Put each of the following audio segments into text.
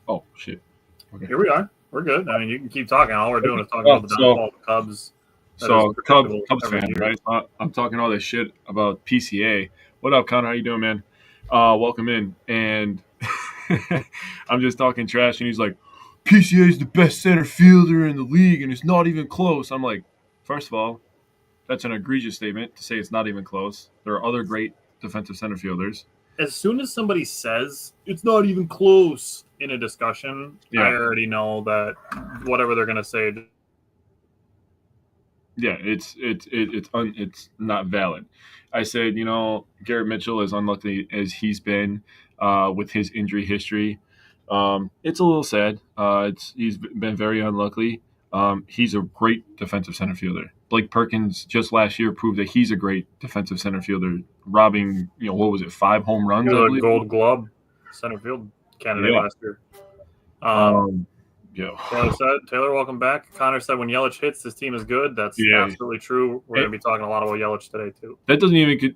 Oh, shit. Okay. Here we are. We're good. I mean, you can keep talking. All we're doing is talking about the downfall of the Cubs. So, Cubs fan, right? I'm talking all this shit about PCA. What up, Connor? How you doing, man? Welcome in. And I'm just talking trash, and he's like, PCA is the best center fielder in the league, and it's not even close. I'm like, first of all, that's an egregious statement to say it's not even close. There are other great defensive center fielders. As soon as somebody says it's not even close in a discussion, I already know that whatever they're going to say. Yeah, it's not valid. I said, Garrett Mitchell, as unlucky as he's been with his injury history, it's a little sad. He's been very unlucky. He's a great defensive center fielder. Blake Perkins just last year proved that he's a great defensive center fielder, robbing, 5 home runs? He was a Gold Glove center field candidate last year. Taylor, welcome back. Connor said when Yelich hits, this team is good. That's absolutely true. We're going to be talking a lot about Yelich today, too. That doesn't even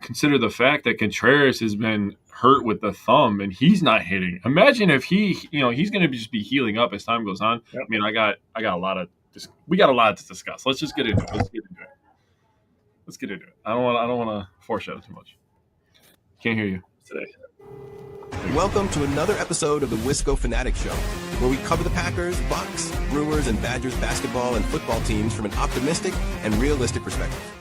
consider the fact that Contreras has been hurt with the thumb, and he's not hitting. Imagine if he's going to just be healing up as time goes on. Yep. I mean, I got a lot of we got a lot to discuss. Let's just get into it. Let's get into it. I don't want to foreshadow too much. Can't hear you today. Welcome to another episode of the Wisco Fanatic Show, where we cover the Packers, Bucks, Brewers, and Badgers basketball and football teams from an optimistic and realistic perspective.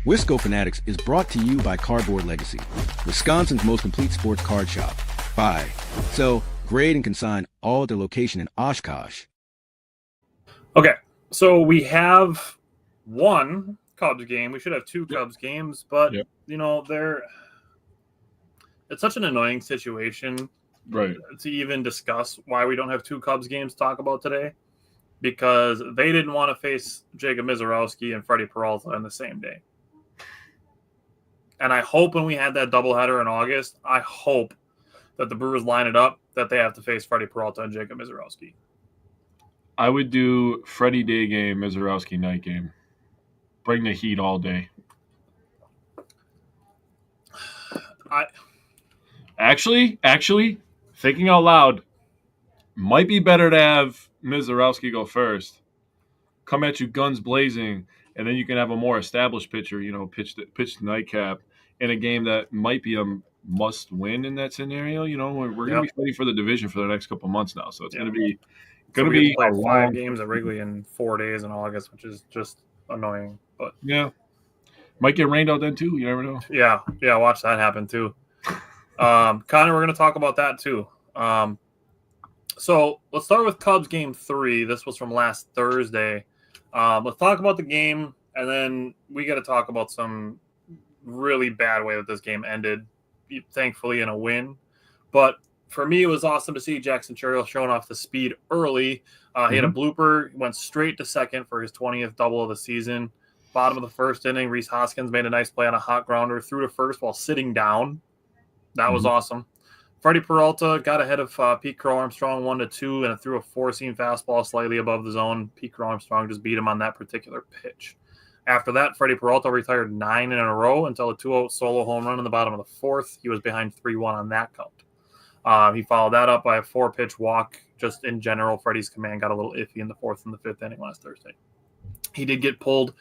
Wisco Fanatics is brought to you by Cardboard Legacy, Wisconsin's most complete sports card shop. Buy, sell, grade, and consign all at their location in Oshkosh. Okay, so we have one Cubs game. We should have two Cubs games, but, it's such an annoying situation to even discuss why we don't have two Cubs games to talk about today, because they didn't want to face Jacob Mizorowski and Freddie Peralta on the same day. And I hope when we had that doubleheader in August, I hope that the Brewers line it up that they have to face Freddie Peralta and Jacob Mizorowski. I would do Freddie day game, Mizorowski night game. Bring the heat all day. Actually, thinking out loud, might be better to have Mizorowski go first. Come at you guns blazing, and then you can have a more established pitcher, pitch the nightcap in a game that might be a must win in that scenario. We're going to be fighting for the division for the next couple of months now, so it's going to be play 5 games at Wrigley in 4 days in August, which is just annoying. But might get rained out then too. You never know. Yeah, watch that happen too. Connor, we're going to talk about that too. So let's start with Cubs game 3. This was from last Thursday. Let's talk about the game, and then we got to talk about some really bad way that this game ended, thankfully in a win. But for me, it was awesome to see Jackson Churchill showing off the speed early. He had a blooper, went straight to second for his 20th double of the season. Bottom of the first inning, Rhys Hoskins made a nice play on a hot grounder, threw to first while sitting down. That was awesome. Freddie Peralta got ahead of Pete Crow Armstrong 1-2 and threw a 4-seam fastball slightly above the zone. Pete Crow Armstrong just beat him on that particular pitch. After that, Freddie Peralta retired 9 in a row until a 2-0 solo home run in the bottom of the 4th. He was behind 3-1 on that count. He followed that up by a 4-pitch walk. Just in general, Freddie's command got a little iffy in the 4th and the 5th inning last Thursday. He did get pulled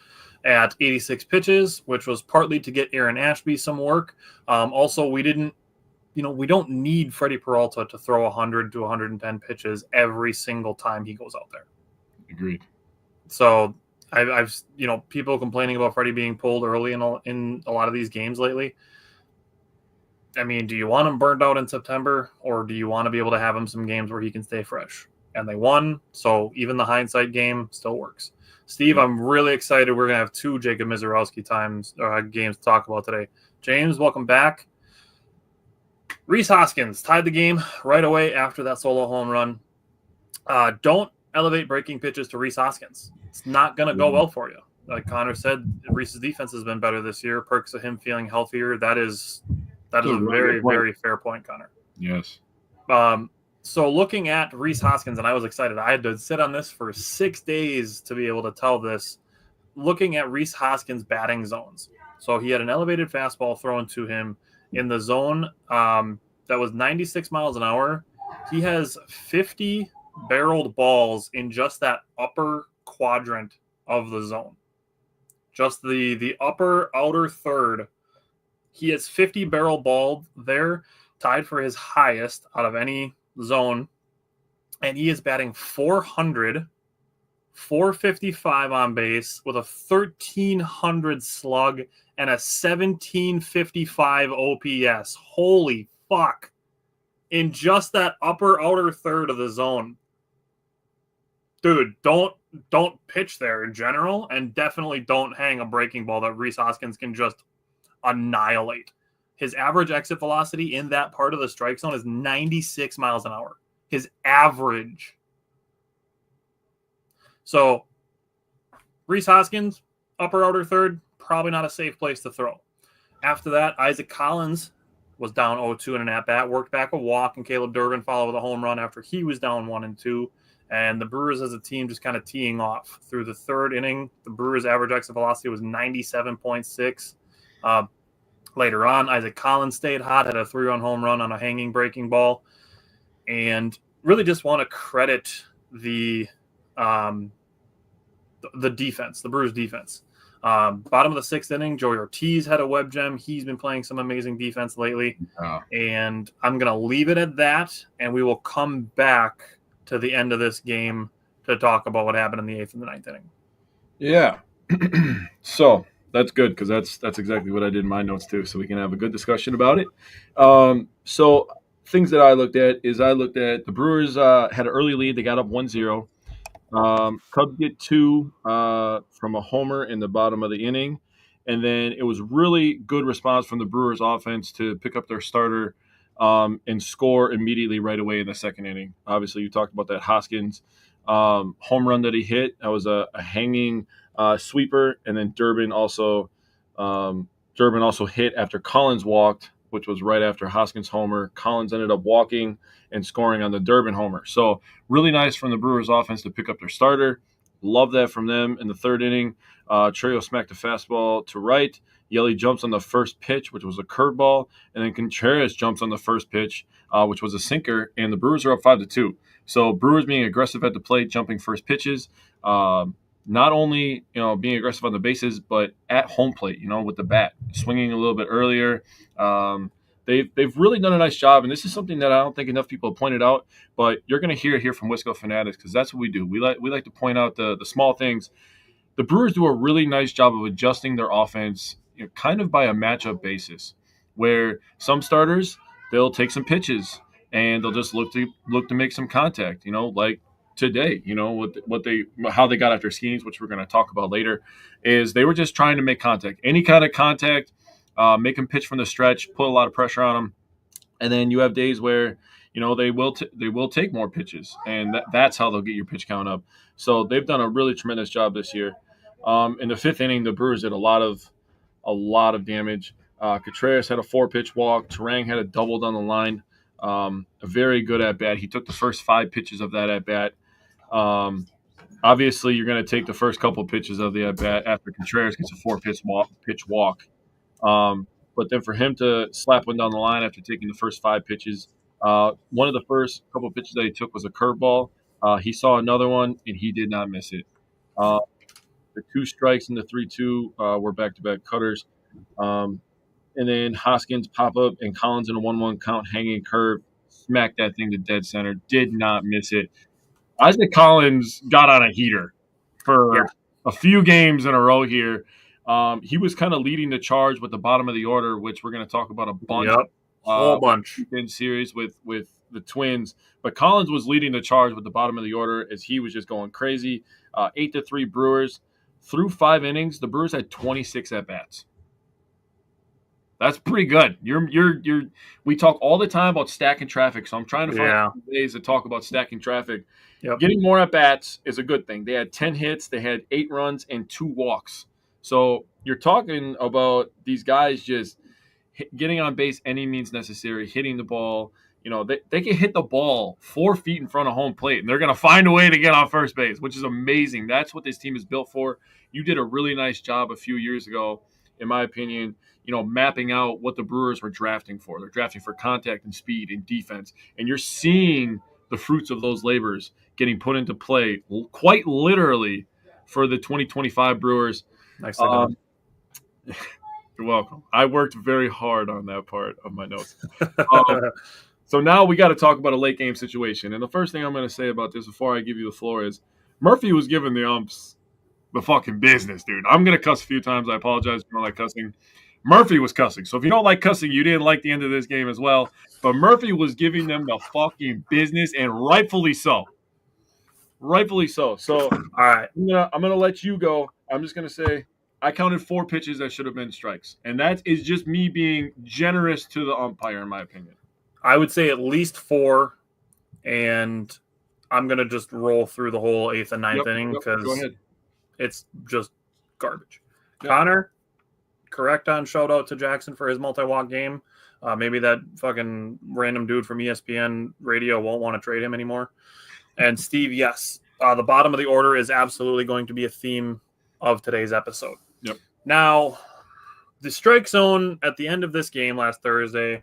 at 86 pitches, which was partly to get Aaron Ashby some work. Also, we don't need Freddie Peralta to throw 100 to 110 pitches every single time he goes out there. Agreed. So I've people complaining about Freddie being pulled early in a lot of these games lately. I mean, do you want him burned out in September, or do you want to be able to have him some games where he can stay fresh? And they won, so even the hindsight game still works. Steve, I'm really excited. We're going to have 2 Jacob Mizorowski games to talk about today. James, welcome back. Rhys Hoskins tied the game right away after that solo home run. Don't elevate breaking pitches to Rhys Hoskins. It's not going to go well for you. Like Connor said, Rhys's defense has been better this year. Perks of him feeling healthier. That is a very, very fair point, Connor. Yes. So looking at Rhys Hoskins, and I was excited. I had to sit on this for 6 days to be able to tell this. Looking at Rhys Hoskins' batting zones. So he had an elevated fastball thrown to him in the zone that was 96 miles an hour. He has 50 barreled balls in just that upper quadrant of the zone. Just the upper outer third. He has 50 barrel ball there, tied for his highest out of any zone. And he is batting 400, 455 on base with a 1,300 slug and a 1,755 OPS. Holy fuck. In just that upper outer third of the zone. Dude, don't pitch there in general, and definitely don't hang a breaking ball that Rhys Hoskins can just annihilate. His average exit velocity in that part of the strike zone is 96 miles an hour. His average. So, Rhys Hoskins, upper outer third, probably not a safe place to throw. After that, Isaac Collins was down 0-2 in an at-bat, worked back a walk, and Caleb Durbin followed with a home run after he was down 1-2. And the Brewers as a team just kind of teeing off. Through the third inning, the Brewers' average exit velocity was 97.6. Later on, Isaac Collins stayed hot, had a 3-run home run on a hanging breaking ball. And really just want to credit the defense, the Brewers' defense. Bottom of the sixth inning, Joey Ortiz had a web gem. He's been playing some amazing defense lately. And I'm going to leave it at that, and we will come back to the end of this game to talk about what happened in the 8th and the 9th inning. Yeah. So that's good, because that's exactly what I did in my notes too, so we can have a good discussion about it. So things that I looked at the Brewers had an early lead. They got up 1-0. Cubs get 2 from a homer in the bottom of the inning. And then it was really good response from the Brewers offense to pick up their starter and score immediately right away in the second inning. Obviously, you talked about that Hoskins home run that he hit. That was a hanging sweeper. And then Durbin also hit after Collins walked, which was right after Hoskins' homer. Collins ended up walking and scoring on the Durbin homer. So really nice from the Brewers offense to pick up their starter. Love that from them. In the third inning, Trejo smacked a fastball to right. Yelly jumps on the first pitch, which was a curveball. And then Contreras jumps on the first pitch, which was a sinker. And the Brewers are up 5-2. So Brewers being aggressive at the plate, jumping first pitches. Not only being aggressive on the bases, but at home plate, with the bat, swinging a little bit earlier. They've really done a nice job, and this is something that I don't think enough people have pointed out. But you're going to hear it here from Wisco Fanatics, because that's what we do. We like to point out the small things. The Brewers do a really nice job of adjusting their offense, kind of by a matchup basis, where some starters, they'll take some pitches and they'll just look to make some contact. Like today, how they got after schemes, which we're going to talk about later, is they were just trying to make contact, any kind of contact, make them pitch from the stretch, put a lot of pressure on them. And then you have days where, they will take more pitches, and that's how they'll get your pitch count up. So they've done a really tremendous job this year. In the fifth inning, the Brewers did a lot of damage. Contreras had a 4-pitch walk. Terang had a double down the line. A very good at bat. He took the first 5 pitches of that at bat. Obviously, you're going to take the first couple pitches of the at bat after Contreras gets a 4-pitch walk. But then for him to slap one down the line after taking the first 5 pitches, one of the first couple pitches that he took was a curveball. He saw another one, and he did not miss it. The 2 strikes and the 3-2 were back-to-back cutters. And then Hoskins pop up and Collins in a 1-1 count, hanging curve, smacked that thing to dead center, did not miss it. Isaac Collins got on a heater for a few games in a row here. He was kind of leading the charge with the bottom of the order, which we're going to talk about a bunch. Yep, whole bunch. In series with the Twins. But Collins was leading the charge with the bottom of the order as he was just going crazy. 8-3 Brewers. Through 5 innings, the Brewers had 26 at-bats. That's pretty good. We talk all the time about stacking traffic, so I'm trying to find ways to talk about stacking traffic. Yep. Getting more at-bats is a good thing. They had 10 hits, they had 8 runs, and 2 walks. So you're talking about these guys just getting on base any means necessary, hitting the ball. They can hit the ball 4 feet in front of home plate, and they're going to find a way to get on first base, which is amazing. That's what this team is built for. You did a really nice job a few years ago in my opinion, mapping out what the Brewers were drafting for. They're drafting for contact and speed and defense. And you're seeing the fruits of those labors getting put into play quite literally for the 2025 Brewers. Nicely done. You're welcome. I worked very hard on that part of my notes. So now we got to talk about a late game situation. And the first thing I'm going to say about this before I give you the floor is Murphy was giving the umps the fucking business, dude. I'm going to cuss a few times. I apologize if you don't like cussing. Murphy was cussing. So if you don't like cussing, you didn't like the end of this game as well. But Murphy was giving them the fucking business, and rightfully so. Rightfully so. So, all right, I'm gonna let you go. I'm just going to say I counted 4 pitches that should have been strikes. And that is just me being generous to the umpire, in my opinion. I would say at least 4, and I'm going to just roll through the whole 8th and 9th inning because it's just garbage. Yep. Connor, correct on shout out to Jackson for his multi-walk game. Maybe that fucking random dude from ESPN radio won't want to trade him anymore. And Steve, yes, the bottom of the order is absolutely going to be a theme of today's episode. Yep. Now, the strike zone at the end of this game last Thursday,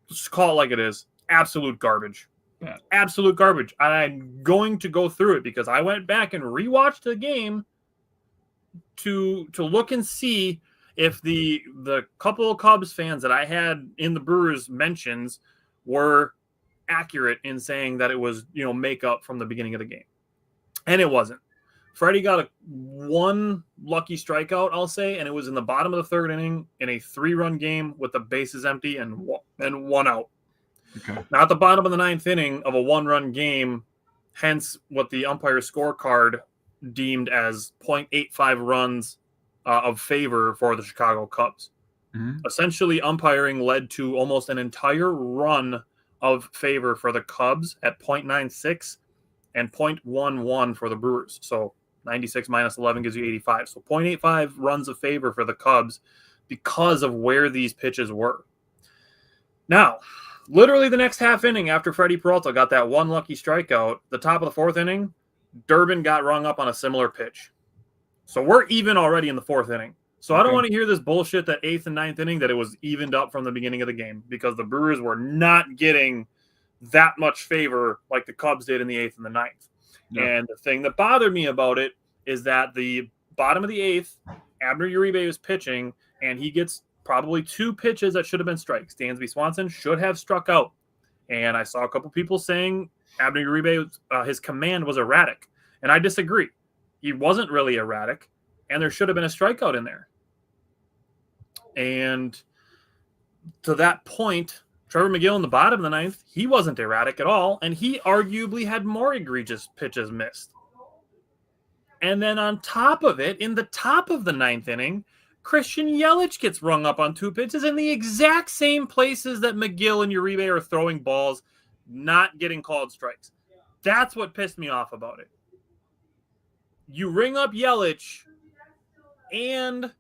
just call it like it is, absolute garbage. Yeah. Absolute garbage. And I'm going to go through it because I went back and rewatched the game to look and see if the couple of Cubs fans that I had in the Brewers mentions were accurate in saying that it was, make up from the beginning of the game. And it wasn't. Freddie got one lucky strikeout, I'll say, and it was in the bottom of the 3rd inning in a 3-run game with the bases empty and 1 out. Okay. Now at the bottom of the 9th inning of a 1-run game, hence what the umpire scorecard deemed as 0.85 runs of favor for the Chicago Cubs. Mm-hmm. Essentially, umpiring led to almost an entire run of favor for the Cubs at 0.96 and 0.11 for the Brewers. So 96 minus 11 gives you 85. So 0.85 runs of favor for the Cubs because of where these pitches were. Now, literally the next half inning after Freddie Peralta got that one lucky strikeout, the top of the 4th inning, Durbin got rung up on a similar pitch. So we're even already in the 4th inning. So I don't want to hear this bullshit that 8th and 9th inning that it was evened up from the beginning of the game because the Brewers were not getting that much favor like the Cubs did in the 8th and the 9th. Yeah. And the thing that bothered me about it is that the bottom of the 8th, Abner Uribe was pitching, and he gets probably 2 pitches that should have been strikes. Dansby Swanson should have struck out. And I saw a couple people saying Abner Uribe, his command was erratic. And I disagree. He wasn't really erratic, and there should have been a strikeout in there. And to that point, Trevor McGill in the bottom of the 9th, he wasn't erratic at all, and he arguably had more egregious pitches missed. And then on top of it, in the top of the 9th inning, Christian Yelich gets rung up on 2 pitches in the exact same places that McGill and Uribe are throwing balls, not getting called strikes. That's what pissed me off about it. You ring up Yelich, and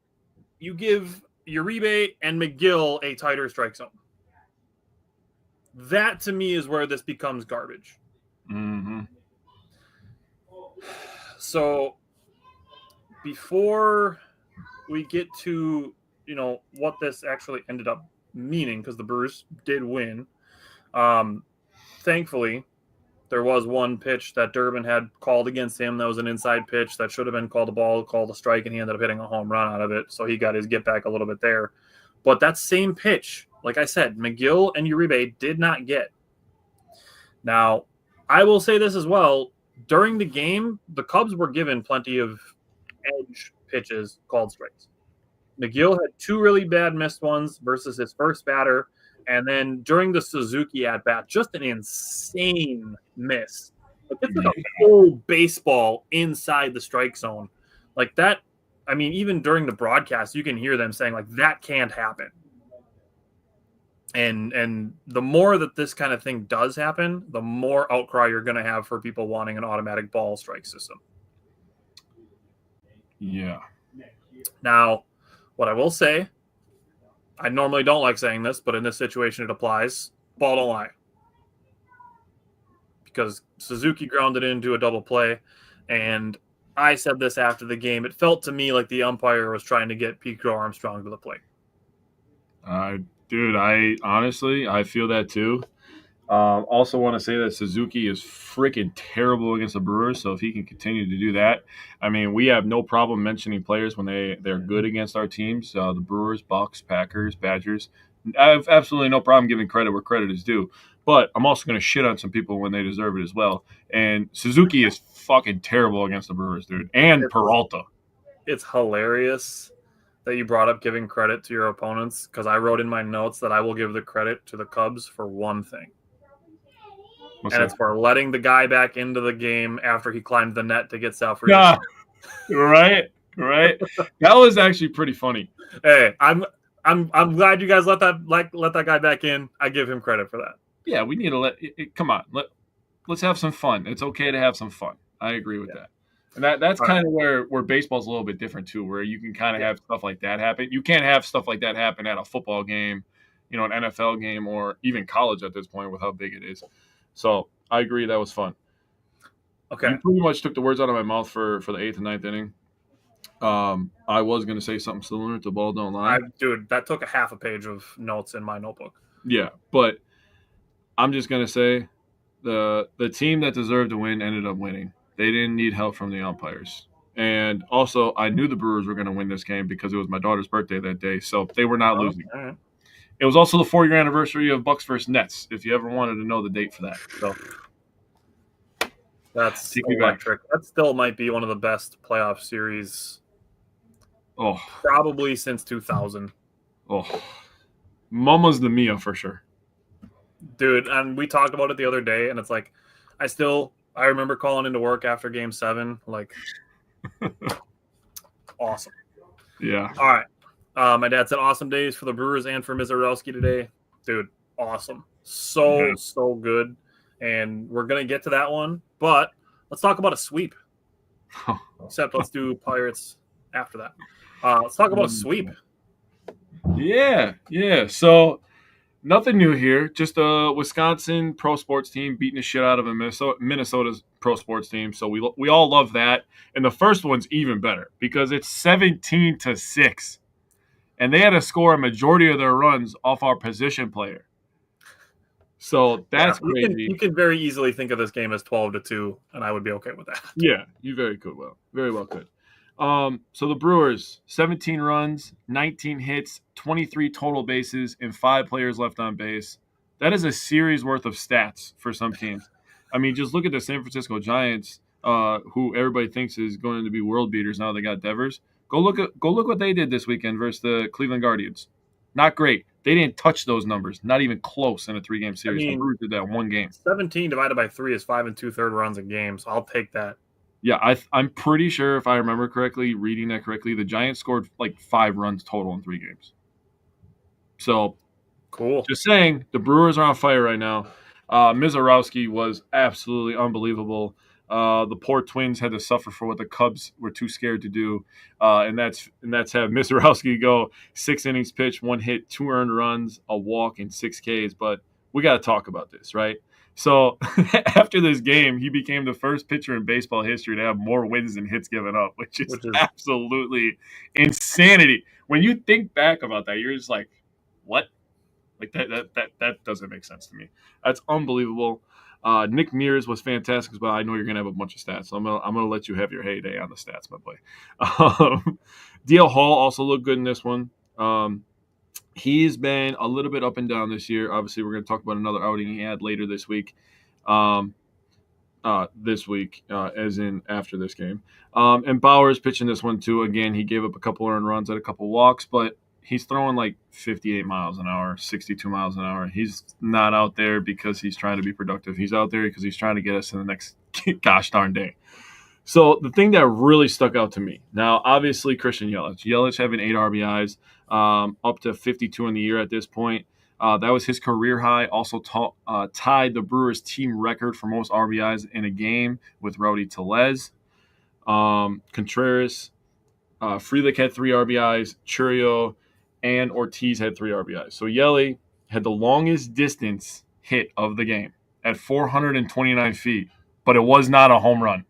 you give Uribe and McGill a tighter strike zone. That, to me, is where this becomes garbage. Mm-hmm. So, before we get to, what this actually ended up meaning, because the Brewers did win, thankfully, there was one pitch that Durbin had called against him. That was an inside pitch that should have been called a ball, called a strike, and he ended up hitting a home run out of it. So he got his get back a little bit there. But that same pitch, like I said, McGill and Uribe did not get. Now, I will say this as well. During the game, the Cubs were given plenty of edge pitches called strikes. McGill had 2 really bad missed ones versus his first batter. And then during the Suzuki at-bat, just an insane miss. Like, it's like a whole baseball inside the strike zone. Like that, I mean, even during the broadcast, you can hear them saying, like, that can't happen. And the more that this kind of thing does happen, the more outcry you're going to have for people wanting an automatic ball strike system. Yeah. Now, what I will say, I normally don't like saying this, but in this situation it applies. Ball don't lie. Because Suzuki grounded into a double play, and I said this after the game. It felt to me like the umpire was trying to get Pico Armstrong to the plate. Dude, I feel that too. Also want to say that Suzuki is freaking terrible against the Brewers, so if he can continue to do that, I mean, we have no problem mentioning players when they're good against our teams, the Brewers, Bucks, Packers, Badgers. I have absolutely no problem giving credit where credit is due, but I'm also going to shit on some people when they deserve it as well. And Suzuki is fucking terrible against the Brewers, dude, and Peralta. It's hilarious that you brought up giving credit to your opponents, because I wrote in my notes that I will give the credit to the Cubs for one thing. It's for letting the guy back into the game after he climbed the net to get Salford. Yeah, right. That was actually pretty funny. Hey, I'm glad you guys let that guy back in. I give him credit for that. Yeah, we need to come on. Let's have some fun. It's okay to have some fun. I agree with that. And that's kind of where baseball's a little bit different too, where you can kind of have stuff like that happen. You can't have stuff like that happen at a football game, an NFL game, or even college at this point with how big it is. So I agree that was fun. Okay. You pretty much took the words out of my mouth for the 8th and 9th inning. I was going to say something similar to Ball Don't Lie. Dude, that took a half a page of notes in my notebook. Yeah, but I'm just going to say the team that deserved to win ended up winning. They didn't need help from the umpires. And also, I knew the Brewers were going to win this game because it was my daughter's birthday that day, so they were not losing. All right. It was also the 4-year anniversary of Bucks versus Nets, if you ever wanted to know the date for that. So that's electric. That still might be one of the best playoff series probably since 2000. Oh, Mama's the Mia for sure. Dude, and we talked about it the other day, and it's like I remember calling into work after Game 7, like awesome. Yeah. All right. My dad said awesome days for the Brewers and for Mizorowski today. Dude, awesome. So good. And we're going to get to that one, but let's talk about a sweep. Except let's do Pirates after that. Let's talk about a sweep. Yeah. So nothing new here. Just a Wisconsin pro sports team beating the shit out of a Minnesota's pro sports team. So we all love that. And the first one's even better because it's 17-6. And they had to score a majority of their runs off our position player. So that's crazy. You can very easily think of this game as 12-2, and I would be okay with that. Yeah, you very well could. So the Brewers, 17 runs, 19 hits, 23 total bases, and 5 players left on base. That is a series worth of stats for some teams. I mean, just look at the San Francisco Giants, who everybody thinks is going to be world beaters now they got Devers. Go look what they did this weekend versus the Cleveland Guardians. Not great. They didn't touch those numbers. Not even close in a 3-game series. The Brewers did that in one game. 17 divided by 3 is 5 2/3 runs a game, so I'll take that. Yeah, I'm pretty sure if I remember correctly, reading that correctly, the Giants scored like 5 runs total in 3 games. So, cool. Just saying, the Brewers are on fire right now. Mizorowski was absolutely unbelievable. The poor Twins had to suffer for what the Cubs were too scared to do, and that's have Mizorowski go 6 innings pitched, 1 hit, 2 earned runs, a walk, and 6 Ks. But we got to talk about this, right? So after this game, he became the first pitcher in baseball history to have more wins than hits given up, which is absolutely insanity. When you think back about that, you're just like, what? Like that doesn't make sense to me. That's unbelievable. Nick Mears was fantastic as well. I know you're gonna have a bunch of stats, so I'm gonna let you have your heyday on the stats, my boy. DL Hall also looked good in this one. He's been a little bit up and down this year. Obviously, we're gonna talk about another outing he had later this week. As in after this game. And Bauer's pitching this one too. Again, he gave up a couple earned runs, had a couple walks, but he's throwing like 58 miles an hour, 62 miles an hour. He's not out there because he's trying to be productive. He's out there because he's trying to get us to the next gosh darn day. So the thing that really stuck out to me, now obviously Christian Yelich having 8 RBIs, up to 52 in the year at this point. That was his career high. Also tied the Brewers team record for most RBIs in a game with Rowdy Tellez. Contreras, Frelick had 3 RBIs. Churio and Ortiz had 3 RBIs. So Yelly had the longest distance hit of the game at 429 feet, but it was not a home run.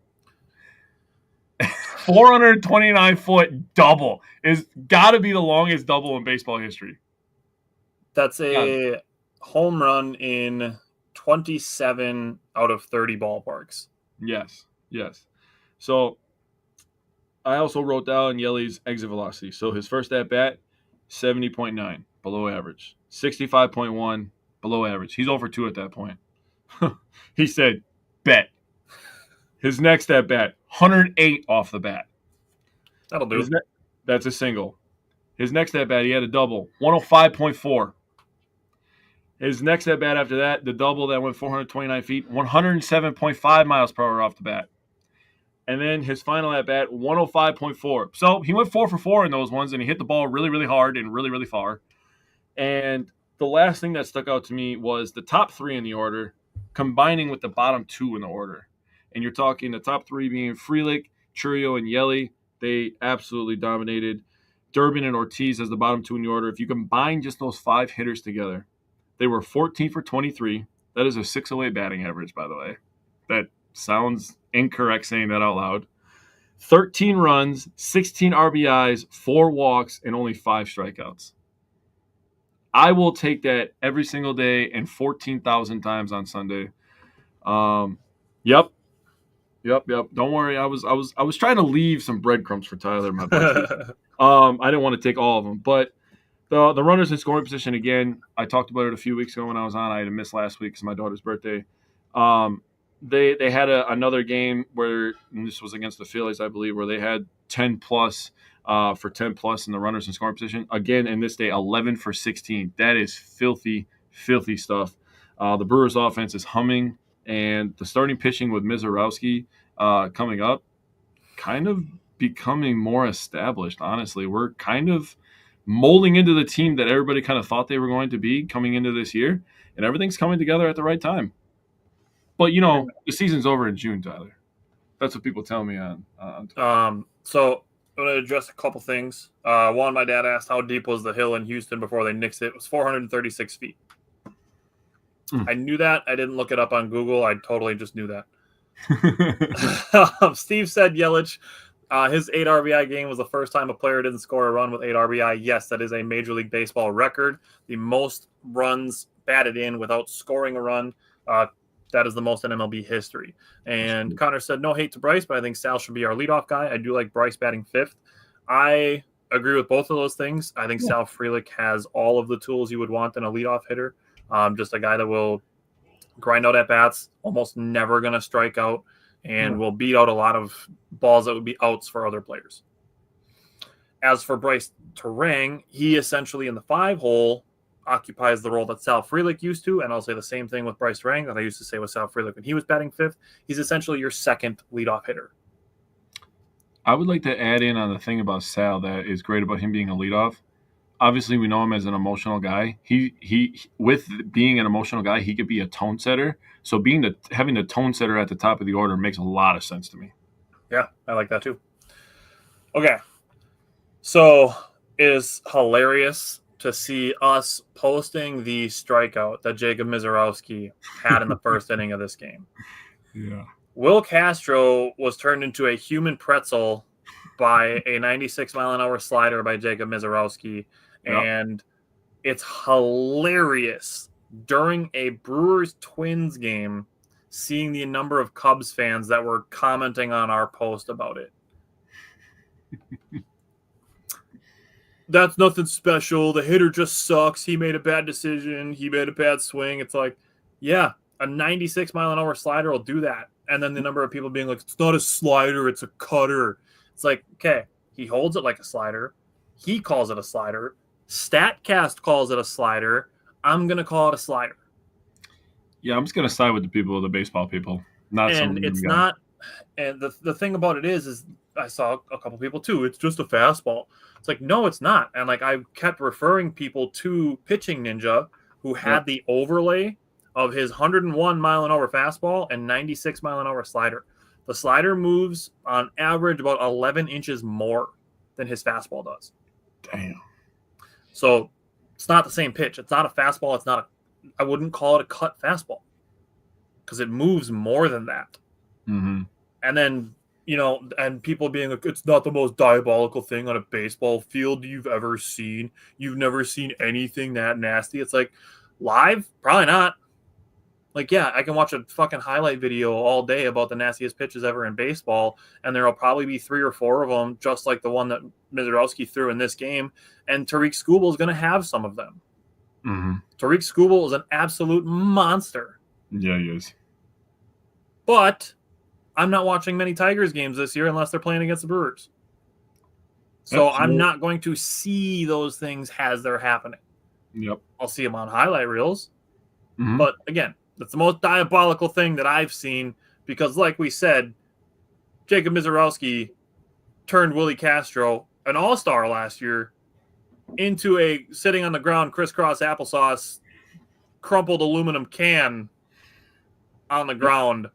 429-foot double is got to be the longest double in baseball history. That's a home run in 27 out of 30 ballparks. Yes. So I also wrote down Yeli's exit velocity. So his first at bat, 70.9, below average. 65.1, below average. He's over 2 at that point. He said, bet. His next at bat, 108 off the bat. That'll do. That's a single. His next at bat, he had a double, 105.4. His next at bat after that, the double that went 429 feet, 107.5 miles per hour off the bat. And then his final at bat, 105.4. So he went 4 for 4 in those ones, and he hit the ball really, really hard and really, really far. And the last thing that stuck out to me was the top 3 in the order combining with the bottom 2 in the order. And you're talking the top 3 being Frelick, Churio, and Yeli. They absolutely dominated. Durbin and Ortiz as the bottom 2 in the order. If you combine just those 5 hitters together, they were 14 for 23. That is a 608 batting average, by the way. That sounds incorrect saying that out loud. 13 runs, 16 RBIs, 4 walks, and only 5 strikeouts. I will take that every single day and 14,000 times on Sunday. Yep. Don't worry. I was trying to leave some breadcrumbs for Tyler, my buddy. I didn't want to take all of them, but the runners in scoring position, again, I talked about it a few weeks ago when I was on. I had a miss last week because my daughter's birthday. They had another game where, and this was against the Phillies, I believe, where they had 10 plus for 10 plus in the runners in scoring position. Again, in this day, 11 for 16. That is filthy stuff. The Brewers offense is humming, and the starting pitching with Mizorowski coming up, kind of becoming more established, honestly. We're kind of molding into the team that everybody kind of thought they were going to be coming into this year, and everything's coming together at the right time. But, the season's over in June, Tyler. That's what people tell me on So I'm going to address a couple things. One, my dad asked how deep was the hill in Houston before they nixed it. It was 436 feet. I knew that. I didn't look it up on Google. I totally just knew that. Steve said Yelich, his 8 RBI game was the first time a player didn't score a run with 8 RBI. Yes, that is a Major League Baseball record. The most runs batted in without scoring a run. That is the most in MLB history. And Connor said, no hate to Bryce, but I think Sal should be our leadoff guy. I do like Bryce batting 5th. I agree with both of those things. I think Sal Frelick has all of the tools you would want in a leadoff hitter. Just a guy that will grind out at bats, almost never going to strike out, and will beat out a lot of balls that would be outs for other players. As for Bryce Terang, he essentially in the 5 hole occupies the role that Sal Frelick used to, and I'll say the same thing with Bryce Terang that I used to say with Sal Frelick when he was batting 5th. He's essentially your second leadoff hitter. I would like to add in on the thing about Sal that is great about him being a leadoff. Obviously, we know him as an emotional guy. He with being an emotional guy, he could be a tone setter. So having the tone setter at the top of the order makes a lot of sense to me. Yeah, I like that too. Okay, so it is hilarious to see us posting the strikeout that Jacob Mizorowski had in the first inning of this game. Yeah. Will Castro was turned into a human pretzel by a 96-mile-an-hour slider by Jacob Mizorowski. Yep. And it's hilarious during a Brewers-Twins game seeing the number of Cubs fans that were commenting on our post about it. That's nothing special. The hitter just sucks. He made a bad decision. He made a bad swing. It's like, yeah, a 96-mile-an-hour slider will do that. And then the number of people being like, it's not a slider, it's a cutter. It's like, okay, he holds it like a slider. He calls it a slider. StatCast calls it a slider. I'm going to call it a slider. Yeah, I'm just going to side with the baseball people. And it's not – and the thing about it is I saw a couple people too. It's just a fastball. It's like, no, it's not. And like I kept referring people to Pitching Ninja, who had the overlay of his 101-mile-an-hour fastball and 96-mile-an-hour slider. The slider moves on average about 11 inches more than his fastball does. Damn. So it's not the same pitch. It's not a fastball. It's not I wouldn't call it a cut fastball because it moves more than that. Mm-hmm. And then, and people being like, it's not the most diabolical thing on a baseball field you've ever seen. You've never seen anything that nasty. It's like, live? Probably not. Like, yeah, I can watch a fucking highlight video all day about the nastiest pitches ever in baseball, and there'll probably be 3 or 4 of them, just like the one that Mizorowski threw in this game, and Tariq Skubal is going to have some of them. Mm-hmm. Tariq Skubal is an absolute monster. Yeah, he is. But I'm not watching many Tigers games this year unless they're playing against the Brewers. So I'm not going to see those things as they're happening. Yep. I'll see them on highlight reels. Mm-hmm. But again, that's the most diabolical thing that I've seen because, like we said, Jacob Mizorowski turned Willie Castro, an all-star last year, into a sitting on the ground crisscross applesauce, crumpled aluminum can on the ground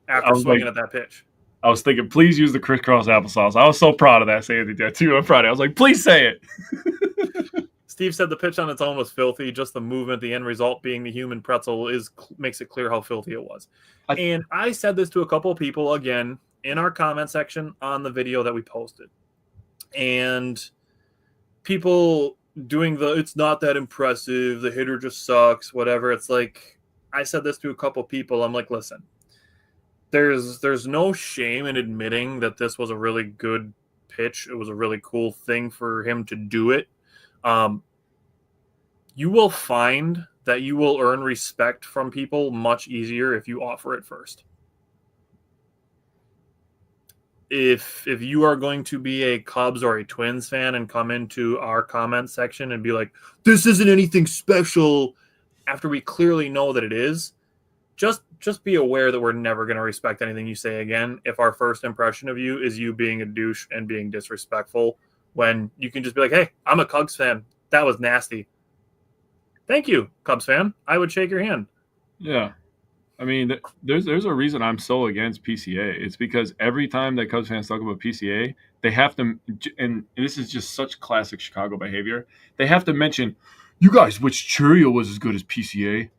after swinging at that pitch. I was thinking, please use the crisscross applesauce. I was so proud of that saying that too on Friday. I was like, please say it. Steve said the pitch on its own was filthy. Just the movement, the end result being the human pretzel makes it clear how filthy it was. And I said this to a couple of people, again, in our comment section on the video that we posted. And people doing it's not that impressive, the hitter just sucks, whatever. It's like, I said this to a couple of people. I'm like, listen, there's no shame in admitting that this was a really good pitch. It was a really cool thing for him to do it. You will find that you will earn respect from people much easier if you offer it first. If you are going to be a Cubs or a Twins fan and come into our comment section and be like, this isn't anything special, after we clearly know that it is, just be aware that we're never going to respect anything you say again if our first impression of you is you being a douche and being disrespectful, when you can just be like, hey, I'm a Cubs fan. That was nasty. Thank you, Cubs fan. I would shake your hand. Yeah. I mean, there's a reason I'm so against PCA. It's because every time that Cubs fans talk about PCA, they have to, and this is just such classic Chicago behavior, they have to mention, you guys, which Churio was as good as PCA?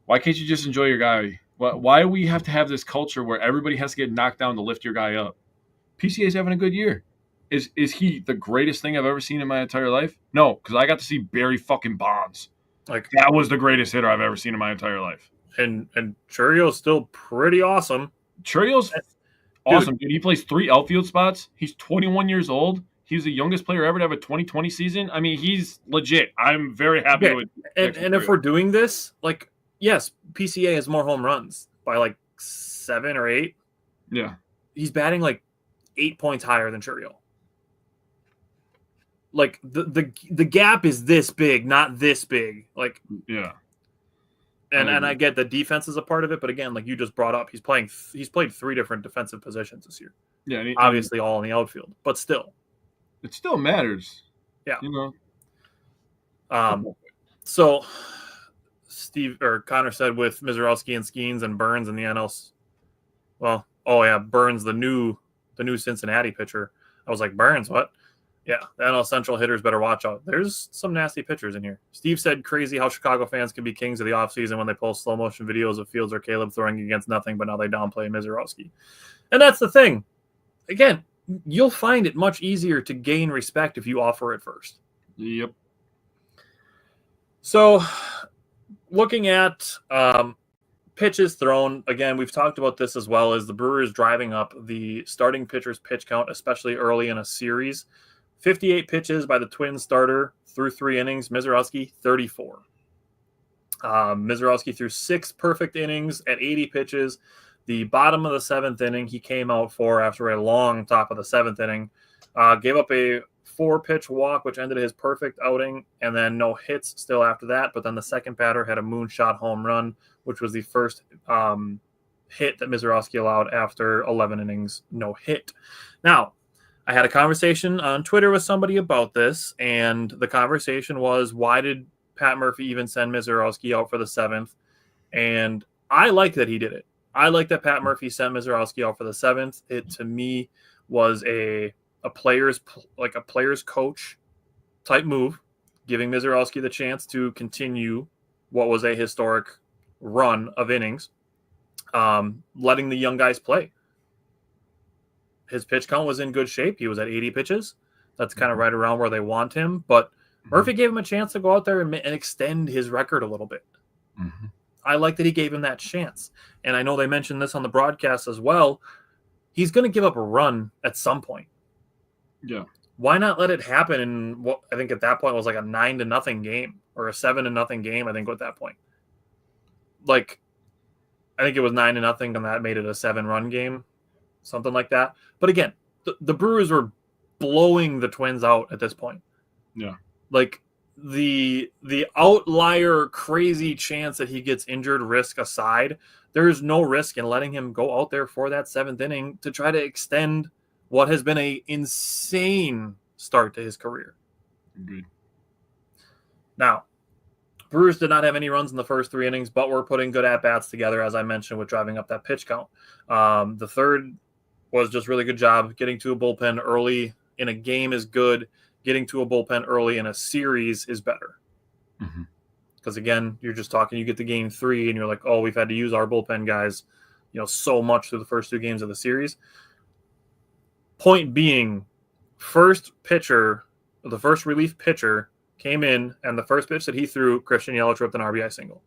Why can't you just enjoy your guy? Why do we have to have this culture where everybody has to get knocked down to lift your guy up? PCA's having a good year. Is he the greatest thing I've ever seen in my entire life? No, because I got to see Barry fucking Bonds. Like, that was the greatest hitter I've ever seen in my entire life. And Churio's still pretty awesome. Churio's awesome, dude. He plays 3 outfield spots. He's 21 years old. He's the youngest player ever to have a 2020 season. I mean, he's legit. I'm very happy with it. And if we're doing this, like, yes, PCA has more home runs by like 7 or 8. Yeah. He's batting like 8 points higher than Churio. Like the gap is this big, not this big. Like, yeah. And I get the defense is a part of it, but again, like you just brought up, he's played 3 different defensive positions this year. Yeah, obviously all in the outfield, but still, it still matters. Yeah, you know. So Steve or Connor said with Mizorowski and Skeens and Burns in the NL. Well, oh yeah, Burns, the new Cincinnati pitcher. I was like, Burns, what? Yeah, the NL Central hitters better watch out. There's some nasty pitchers in here. Steve said, crazy how Chicago fans can be kings of the offseason when they post slow motion videos of Fields or Caleb throwing against nothing, but now they downplay Mizorowski. And that's the thing. Again, you'll find it much easier to gain respect if you offer it first. Yep. So, looking at pitches thrown, again, we've talked about this as well, as the Brewers driving up the starting pitcher's pitch count, especially early in a series. 58 pitches by the Twins starter through 3 innings. Mizorowski, 34. Mizorowski threw 6 perfect innings at 80 pitches. The bottom of the 7th inning, he came out for after a long top of the 7th inning. Gave up a 4-pitch walk, which ended his perfect outing, and then no hits still after that. But then the second batter had a moonshot home run, which was the first hit that Mizorowski allowed after 11 innings, no hit. Now, I had a conversation on Twitter with somebody about this, and the conversation was, why did Pat Murphy even send Mizorowski out for the 7th? And I like that he did it. I like that Pat Murphy sent Mizorowski out for the 7th. It, to me, was a player's coach type move, giving Mizorowski the chance to continue what was a historic run of innings, letting the young guys play. his pitch count was in good shape. He was at 80 pitches. That's kind of right around where they want him. But Murphy gave him a chance to go out there and extend his record a little bit. Mm-hmm. I like that he gave him that chance. And I know they mentioned this on the broadcast as well. He's going to give up a run at some point. Yeah. Why not let it happen in what I think at that point was like a 9-0 game or a 7-0 game, I think, at that point. Like, I think it was 9-0, and that made it a 7-run game, something like that. But again, the Brewers were blowing the Twins out at this point. Yeah. Like, the outlier crazy chance that he gets injured risk aside, there is no risk in letting him go out there for that 7th inning to try to extend what has been a insane start to his career. Agreed. Now, Brewers did not have any runs in the first 3 innings, but were putting good at-bats together, as I mentioned, with driving up that pitch count. The third was just really good job. Getting to a bullpen early in a game is good. Getting to a bullpen early in a series is better. Because, again, you're just talking, you get to game 3, and you're like, oh, we've had to use our bullpen guys, so much through the first 2 games of the series. Point being, the first relief pitcher came in, and the first pitch that he threw, Christian Yelich ripped an RBI single.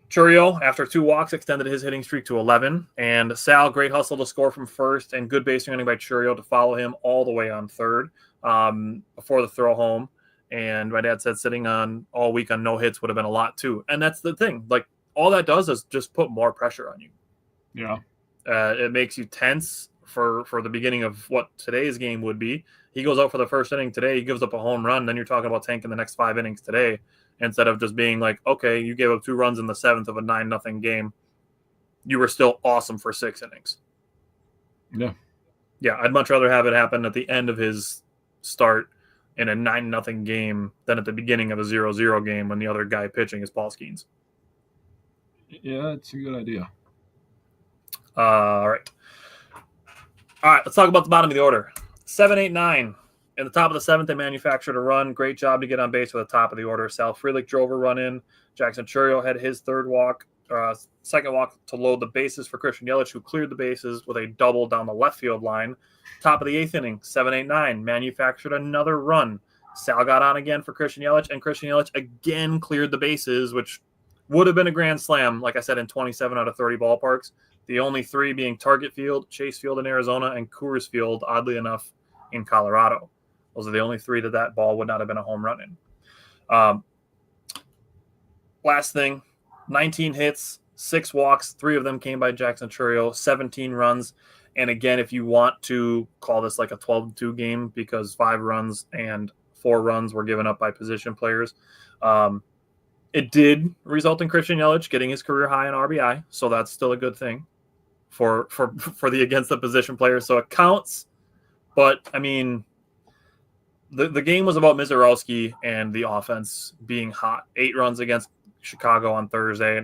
Chourio, after 2 walks, extended his hitting streak to 11. And Sal, great hustle to score from first, and good base running by Chourio to follow him all the way on third before the throw home. And my dad said sitting on all week on no hits would have been a lot too. And that's the thing. Like, all that does is just put more pressure on you. Yeah. It makes you tense for the beginning of what today's game would be. He goes out for the first inning today. He gives up a home run. Then you're talking about tanking the next 5 innings today instead of just being like, okay, you gave up 2 runs in the 7th of a 9-0 game. You were still awesome for 6 innings. Yeah. Yeah, I'd much rather have it happen at the end of his start in a 9-0 game than at the beginning of a 0-0 game when the other guy pitching is Paul Skeens. Yeah, that's a good idea. All right, let's talk about the bottom of the order. 7, 8, 9. In the top of the 7th, they manufactured a run. Great job to get on base for the top of the order. Sal Frelick drove a run in. Jackson Chourio had his second walk to load the bases for Christian Yelich, who cleared the bases with a double down the left field line. Top of the 8th inning, 7, 8, 9, manufactured another run. Sal got on again for Christian Yelich, and Christian Yelich again cleared the bases, which would have been a grand slam, like I said, in 27 out of 30 ballparks. The only 3 being Target Field, Chase Field in Arizona, and Coors Field, oddly enough, in Colorado. Those are the only 3 that ball would not have been a home run in. Last thing, 19 hits, 6 walks, 3 of them came by Jackson Chourio, 17 runs. And again, if you want to call this like a 12-2 game because 5 runs and 4 runs were given up by position players, it did result in Christian Yelich getting his career high in RBI, so that's still a good thing for the against the position players. So it counts, but I mean, the game was about Mizorowski and the offense being hot. 8 runs against Chicago on Thursday,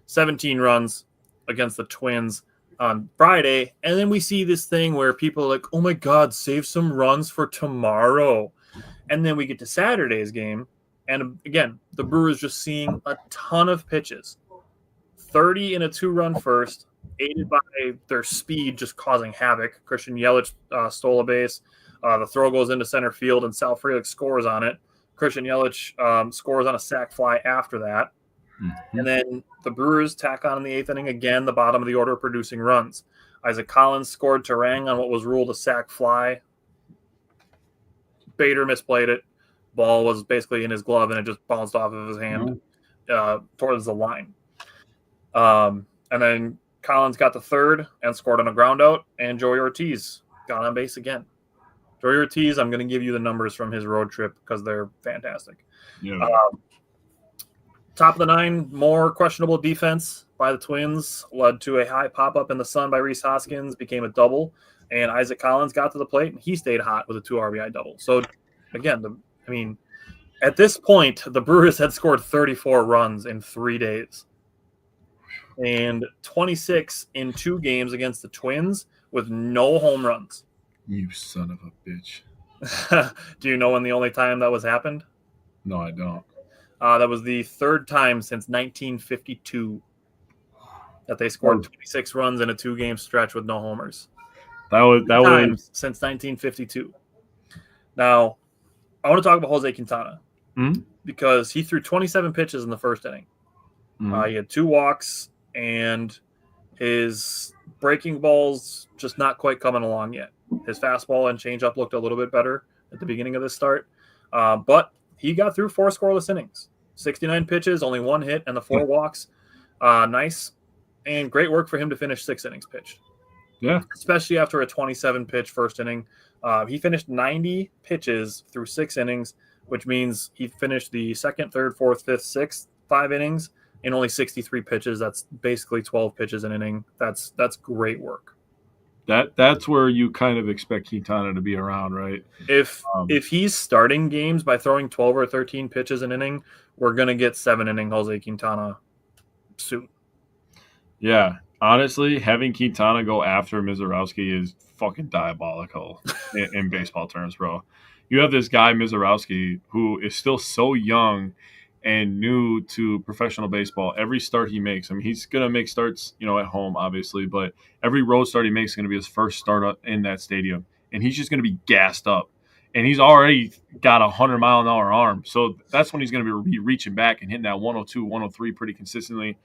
17 runs against the Twins on Friday, and then we see this thing where people are like, oh my God, save some runs for tomorrow. And then we get to Saturday's game, and again, the Brewers just seeing a ton of pitches. 30 in a 2-run first, aided by their speed just causing havoc. Christian Yelich stole a base. The throw goes into center field, and Sal Frelick scores on it. Christian Yelich scores on a sac fly after that. And then the Brewers tack on in the 8th inning again, the bottom of the order producing runs. Isaac Collins scored Terang on what was ruled a sac fly. Bader misplayed it. Ball was basically in his glove, and it just bounced off of his hand towards the line. And then Collins got the 3rd and scored on a ground out, and Joey Ortiz got on base again. Joey Ortiz, I'm going to give you the numbers from his road trip because they're fantastic. Yeah. Top of the 9, more questionable defense by the Twins led to a high pop-up in the sun by Rhys Hoskins, became a double, and Isaac Collins got to the plate, and he stayed hot with a 2 RBI double. So, again, at this point, the Brewers had scored 34 runs in 3 days and 26 in 2 games against the Twins with no home runs. You son of a bitch. Do you know when the only time that was happened? No, I don't. That was the 3rd time since 1952. that they scored 26 runs in a 2-game stretch with no homers. That was Times since 1952. Now, I want to talk about Jose Quintana because he threw 27 pitches in the first inning. He had 2 walks, and his breaking ball's just not quite coming along yet. His fastball and changeup looked a little bit better at the beginning of this start, but he got through 4 scoreless innings, 69 pitches, only 1 hit, and the 4 walks. Nice and great work for him to finish 6 innings pitched. Yeah, especially after a 27-pitch first inning. He finished 90 pitches through 6 innings, which means he finished the 2nd, 3rd, 4th, 5th, 6th, 5 innings in only 63 pitches. That's basically 12 pitches an inning. That's great work. That's where you kind of expect Quintana to be around, right? If he's starting games by throwing 12 or 13 pitches an inning, we're gonna get 7-inning Jose Quintana soon. Yeah. Honestly, having Quintana go after Mizorowski is fucking diabolical in baseball terms, bro. You have this guy, Mizorowski, who is still so young and new to professional baseball. Every start he makes, I mean, he's going to make starts, at home, obviously, but every road start he makes is going to be his first start up in that stadium. And he's just going to be gassed up. And he's already got a 100-mile-an-hour arm. So that's when he's going to be reaching back and hitting that 102, 103 pretty consistently.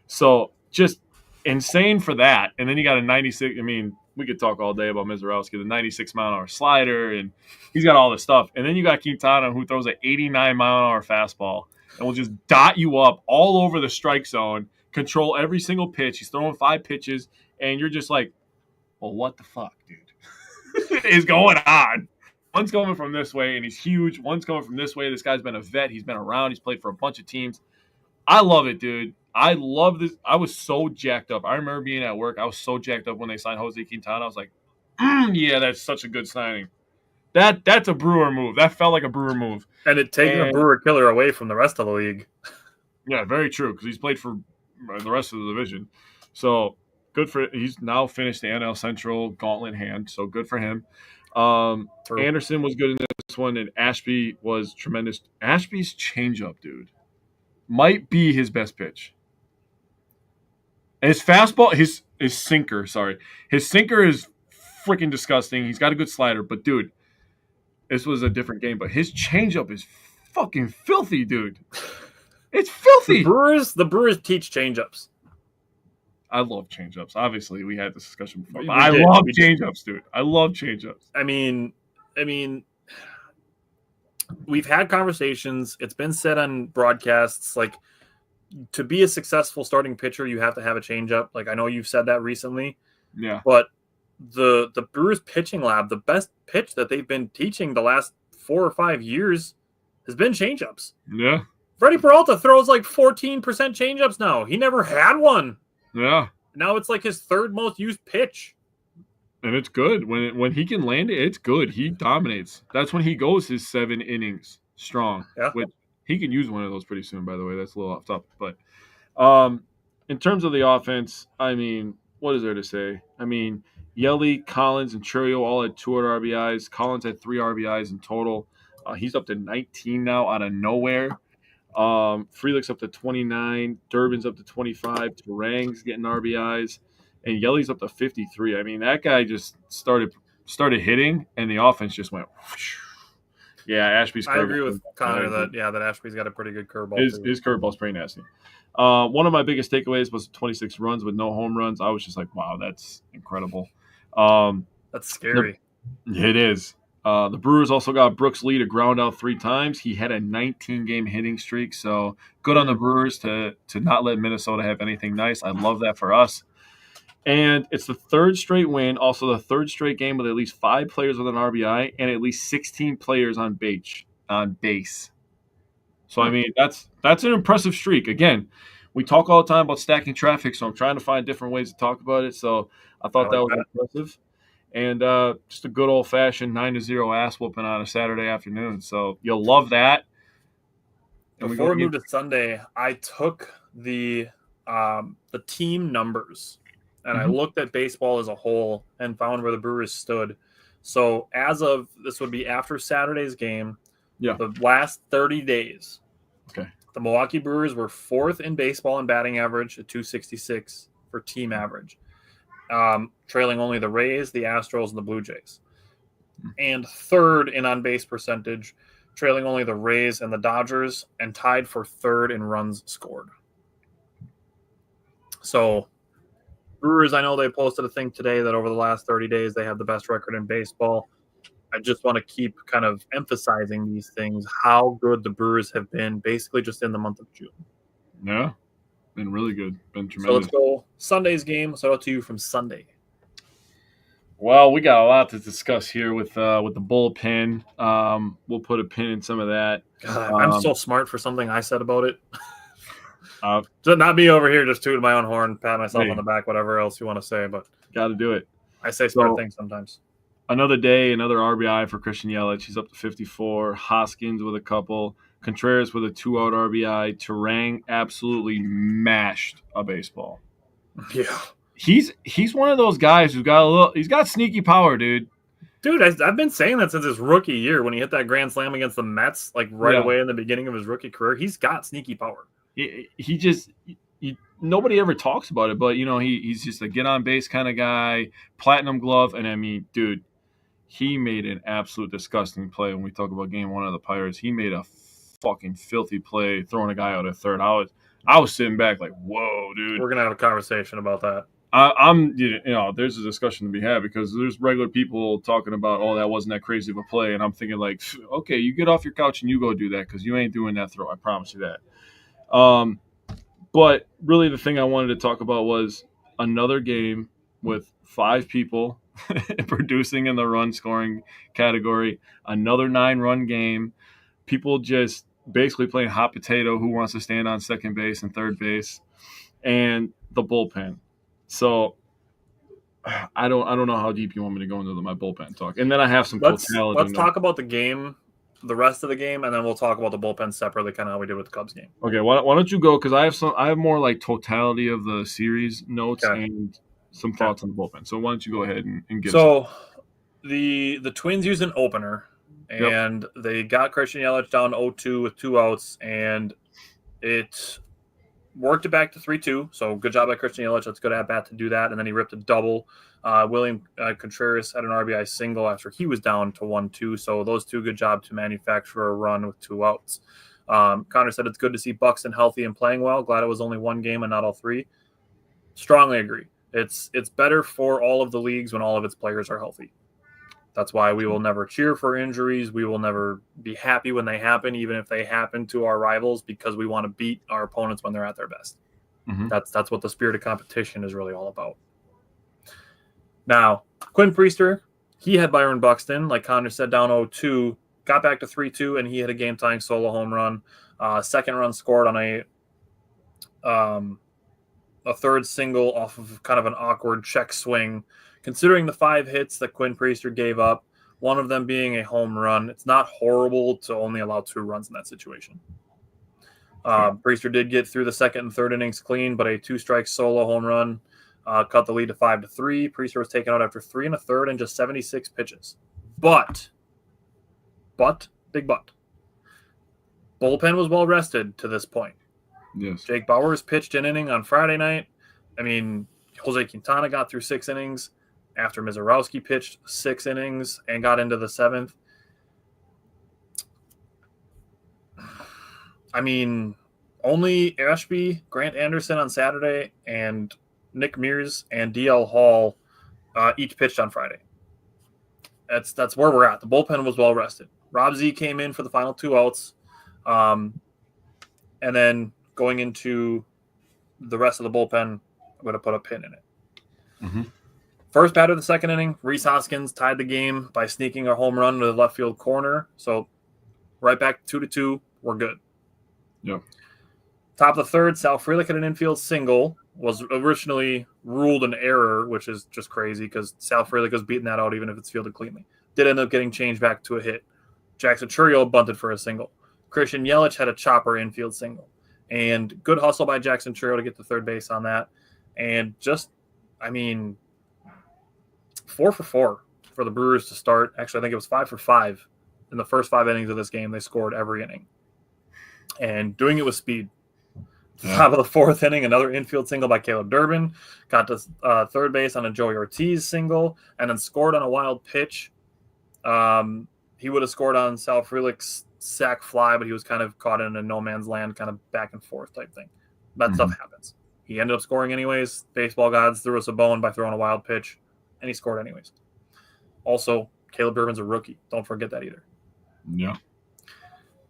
So just insane for that. And then you got a 96. I mean, we could talk all day about Mizorowski, the 96-mile-an-hour slider, and he's got all this stuff. And then you got Quintana, who throws an 89-mile-an-hour fastball and will just dot you up all over the strike zone, control every single pitch. He's throwing 5 pitches, and you're just like, well, what the fuck, dude, is going on? One's coming from this way, and he's huge. One's coming from this way. This guy's been a vet. He's been around. He's played for a bunch of teams. I love it, dude. I love this. I was so jacked up. I remember being at work. I was so jacked up when they signed Jose Quintana. I was like, yeah, that's such a good signing. That's a Brewer move. That felt like a Brewer move. And it taking a Brewer killer away from the rest of the league. Yeah, very true, because he's played for the rest of the division. So good for – he's now finished the NL Central gauntlet hand, so good for him. Anderson was good in this one, and Ashby was tremendous. Ashby's changeup, dude, might be his best pitch. And his fastball, his sinker, his sinker is freaking disgusting. He's got a good slider, but dude, this was a different game. But his changeup is fucking filthy, dude. It's filthy. The Brewers teach changeups. I love changeups. Obviously, we had this discussion before. But I love changeups, dude. I love changeups. I mean, we've had conversations. It's been said on broadcasts, like, to be a successful starting pitcher, you have to have a changeup. Like, I know you've said that recently. Yeah. But the Brewers pitching lab, the best pitch that they've been teaching the last 4 or 5 years has been changeups. Yeah. Freddie Peralta throws like 14% changeups now. He never had one. Yeah. Now it's like his 3rd most used pitch. And it's good. When he can land it, it's good. He dominates. That's when he goes his 7 innings strong. Yeah. Which he can use one of those pretty soon, by the way. That's a little off topic. But in terms of the offense, I mean, what is there to say? I mean, Yelly, Collins, and Churio all had 2 RBIs. Collins had 3 RBIs in total. He's up to 19 now out of nowhere. Frelick's up to 29. Durbin's up to 25. Terang's getting RBIs. And Yelly's up to 53. I mean, that guy just started hitting, and the offense just went whoosh. Yeah, Ashby's curveball. I agree with Connor that Ashby's got a pretty good curveball. His curveball's pretty nasty. One of my biggest takeaways was 26 runs with no home runs. I was just like, wow, that's incredible. That's scary. It is. The Brewers also got Brooks Lee to ground out 3 times. He had a 19-game hitting streak, so good on the Brewers to not let Minnesota have anything nice. I love that for us. And it's the 3rd straight win, also the 3rd straight game with at least 5 players with an RBI and at least 16 players on base. So, I mean, that's an impressive streak. Again, we talk all the time about stacking traffic, so I'm trying to find different ways to talk about it. So I thought that was impressive. And just a good old-fashioned 9-0 ass-whooping on a Saturday afternoon. So you'll love that. And before we move to Sunday, I took the team numbers, and I looked at baseball as a whole and found where the Brewers stood. So as of – this would be after Saturday's game, the last 30 days. Okay. The Milwaukee Brewers were 4th in baseball in batting average at 266, for team average, trailing only the Rays, the Astros, and the Blue Jays. And third in on-base percentage, trailing only the Rays and the Dodgers, and tied for third in runs scored. So Brewers, I know they posted a thing today that over the last 30 days they have the best record in baseball. I just want to keep kind of emphasizing these things, how good the Brewers have been basically just in the month of June. Yeah, been really good. Been So tremendous. let's go Sunday's game. So out to you from Sunday. Well, we got a lot to discuss here with the bullpen. We'll put a pin in some of that. God, I'm so smart for something I said about it. Uh, So not me over here just tooting my own horn, pat myself Hey. on the back, whatever else you want to say, but got to do it. I say smart So- things sometimes. Another day, another RBI for Christian Yelich. He's up to 54. Hoskins with a couple. Contreras with a 2-out RBI. Terang absolutely mashed a baseball. Yeah. He's one of those guys who's he's got sneaky power, dude. Dude, I've been saying that since his rookie year when he hit that grand slam against the Mets, like right Yeah. away in the beginning of his rookie career. He's got sneaky power. He just nobody ever talks about it, but he's just a get on base kind of guy, platinum glove, and I mean, dude, he made an absolute disgusting play when we talk about game 1 of the Pirates. He made a fucking filthy play throwing a guy out at third. I was sitting back like, whoa, dude. We're gonna have a conversation about that. I'm there's a discussion to be had because there's regular people talking about, oh, that wasn't that crazy of a play, and I'm thinking like, okay, you get off your couch and you go do that because you ain't doing that throw. I promise you that. But really the thing I wanted to talk about was another game with 5 people producing in the run scoring category, another 9-run game, people just basically playing hot potato, who wants to stand on second base and third base, and the bullpen. So I don't know how deep you want me to go into my bullpen talk. And then I have some totality. Let's talk about the game, the rest of the game, and then we'll talk about the bullpen separately, kind of how we did with the Cubs game. Okay, why don't you go? Because I have more like totality of the series notes and some thoughts on the bullpen. So why don't you go ahead and get the Twins used an opener, and they got Christian Yelich down 0-2 with 2 outs, and it worked it back to 3-2. So good job by Christian Yelich. That's good at bat to do that. And then he ripped a double. William Contreras had an RBI single after he was down to 1-2. So those two, good job to manufacture a run with 2 outs. Connor said it's good to see Buxton healthy and playing well. Glad it was only 1 game and not all 3. Strongly agree. It's better for all of the leagues when all of its players are healthy. That's why we will never cheer for injuries. We will never be happy when they happen, even if they happen to our rivals, because we want to beat our opponents when they're at their best. Mm-hmm. That's what the spirit of competition is really all about. Now, Quinn Priester, he had Byron Buxton, like Connor said, down 0-2, got back to 3-2, and he hit a game-tying solo home run. Second run scored on a third single off of kind of an awkward check swing. Considering the 5 hits that Quinn Priester gave up, one of them being a home run, it's not horrible to only allow 2 runs in that situation. Priester did get through the second and third innings clean, but a 2-strike solo home run cut the lead to 5-3. Priester was taken out after 3 1/3 and just 76 pitches. But, big but, bullpen was well rested to this point. Yes. Jake Bauers pitched an inning on Friday night. I mean, Jose Quintana got through 6 innings after Mizorowski pitched 6 innings and got into the 7th. I mean, only Ashby, Grant Anderson on Saturday, and Nick Mears and DL Hall each pitched on Friday. That's where we're at. The bullpen was well rested. Rob Z came in for the final 2 outs. And then going into the rest of the bullpen, I'm going to put a pin in it. Mm-hmm. First batter of the second inning, Rhys Hoskins tied the game by sneaking a home run to the left field corner. So right back 2-2, we're good. Yep. Top of the third, Sal Frelick had an infield single, was originally ruled an error, which is just crazy because Sal Frelick was beating that out even if it's fielded cleanly. Did end up getting changed back to a hit. Jackson Churriel bunted for a single. Christian Yelich had a chopper infield single. And good hustle by Jackson Churriel to get to third base on that. And just, 4 for 4 for the Brewers to start. Actually, I think it was 5 for 5 in the first 5 innings of this game. They scored every inning. And doing it with speed. Yeah. Top of the fourth inning, another infield single by Caleb Durbin. Got to third base on a Joey Ortiz single, and then scored on a wild pitch. He would have scored on Sal Frelick's sac fly, but he was kind of caught in a no man's land, kind of back and forth type thing. That stuff happens. He ended up scoring anyways. Baseball gods threw us a bone by throwing a wild pitch, and he scored anyways. Also, Caleb Durbin's a rookie. Don't forget that either. Yeah.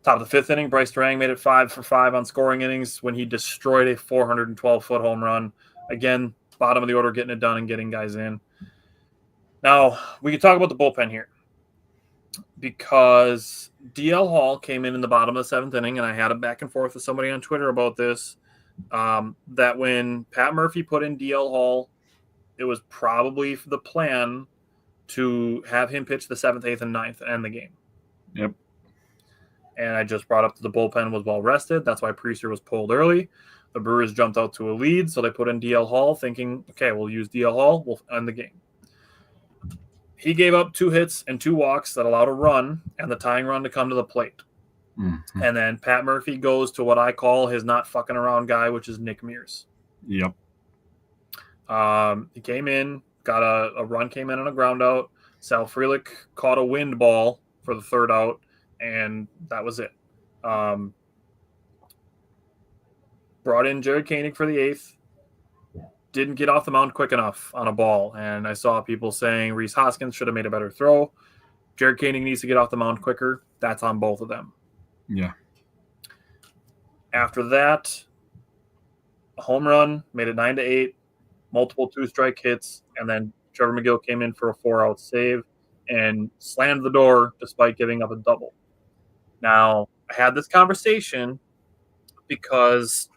Top of the fifth inning, Bryce Durang made it 5 for 5 on scoring innings when he destroyed a 412-foot home run. Again, bottom of the order, getting it done and getting guys in. Now, we can talk about the bullpen here because DL Hall came in the bottom of the seventh inning, and I had a back and forth with somebody on Twitter about this, that when Pat Murphy put in DL Hall, it was probably the plan to have him pitch the 7th, 8th, and 9th and end the game. Yep. And I just brought up that the bullpen was well rested. That's why Priester was pulled early. The Brewers jumped out to a lead, so they put in DL Hall thinking, okay, we'll use DL Hall. We'll end the game. He gave up 2 hits and 2 walks that allowed a run and the tying run to come to the plate. Mm-hmm. And then Pat Murphy goes to what I call his not fucking around guy, which is Nick Mears. Yep. He came in, got a run came in on a ground out. Sal Frelick caught a wind ball for the 3rd out, and that was it. Brought in Jared Koenig for the 8th. Didn't get off the mound quick enough on a ball, and I saw people saying Rhys Hoskins should have made a better throw. Jared Koenig needs to get off the mound quicker. That's on both of them. Yeah. After that, a home run, made it 9-8, multiple 2-strike hits, and then Trevor McGill came in for a 4-out save and slammed the door despite giving up a double. Now, I had this conversation because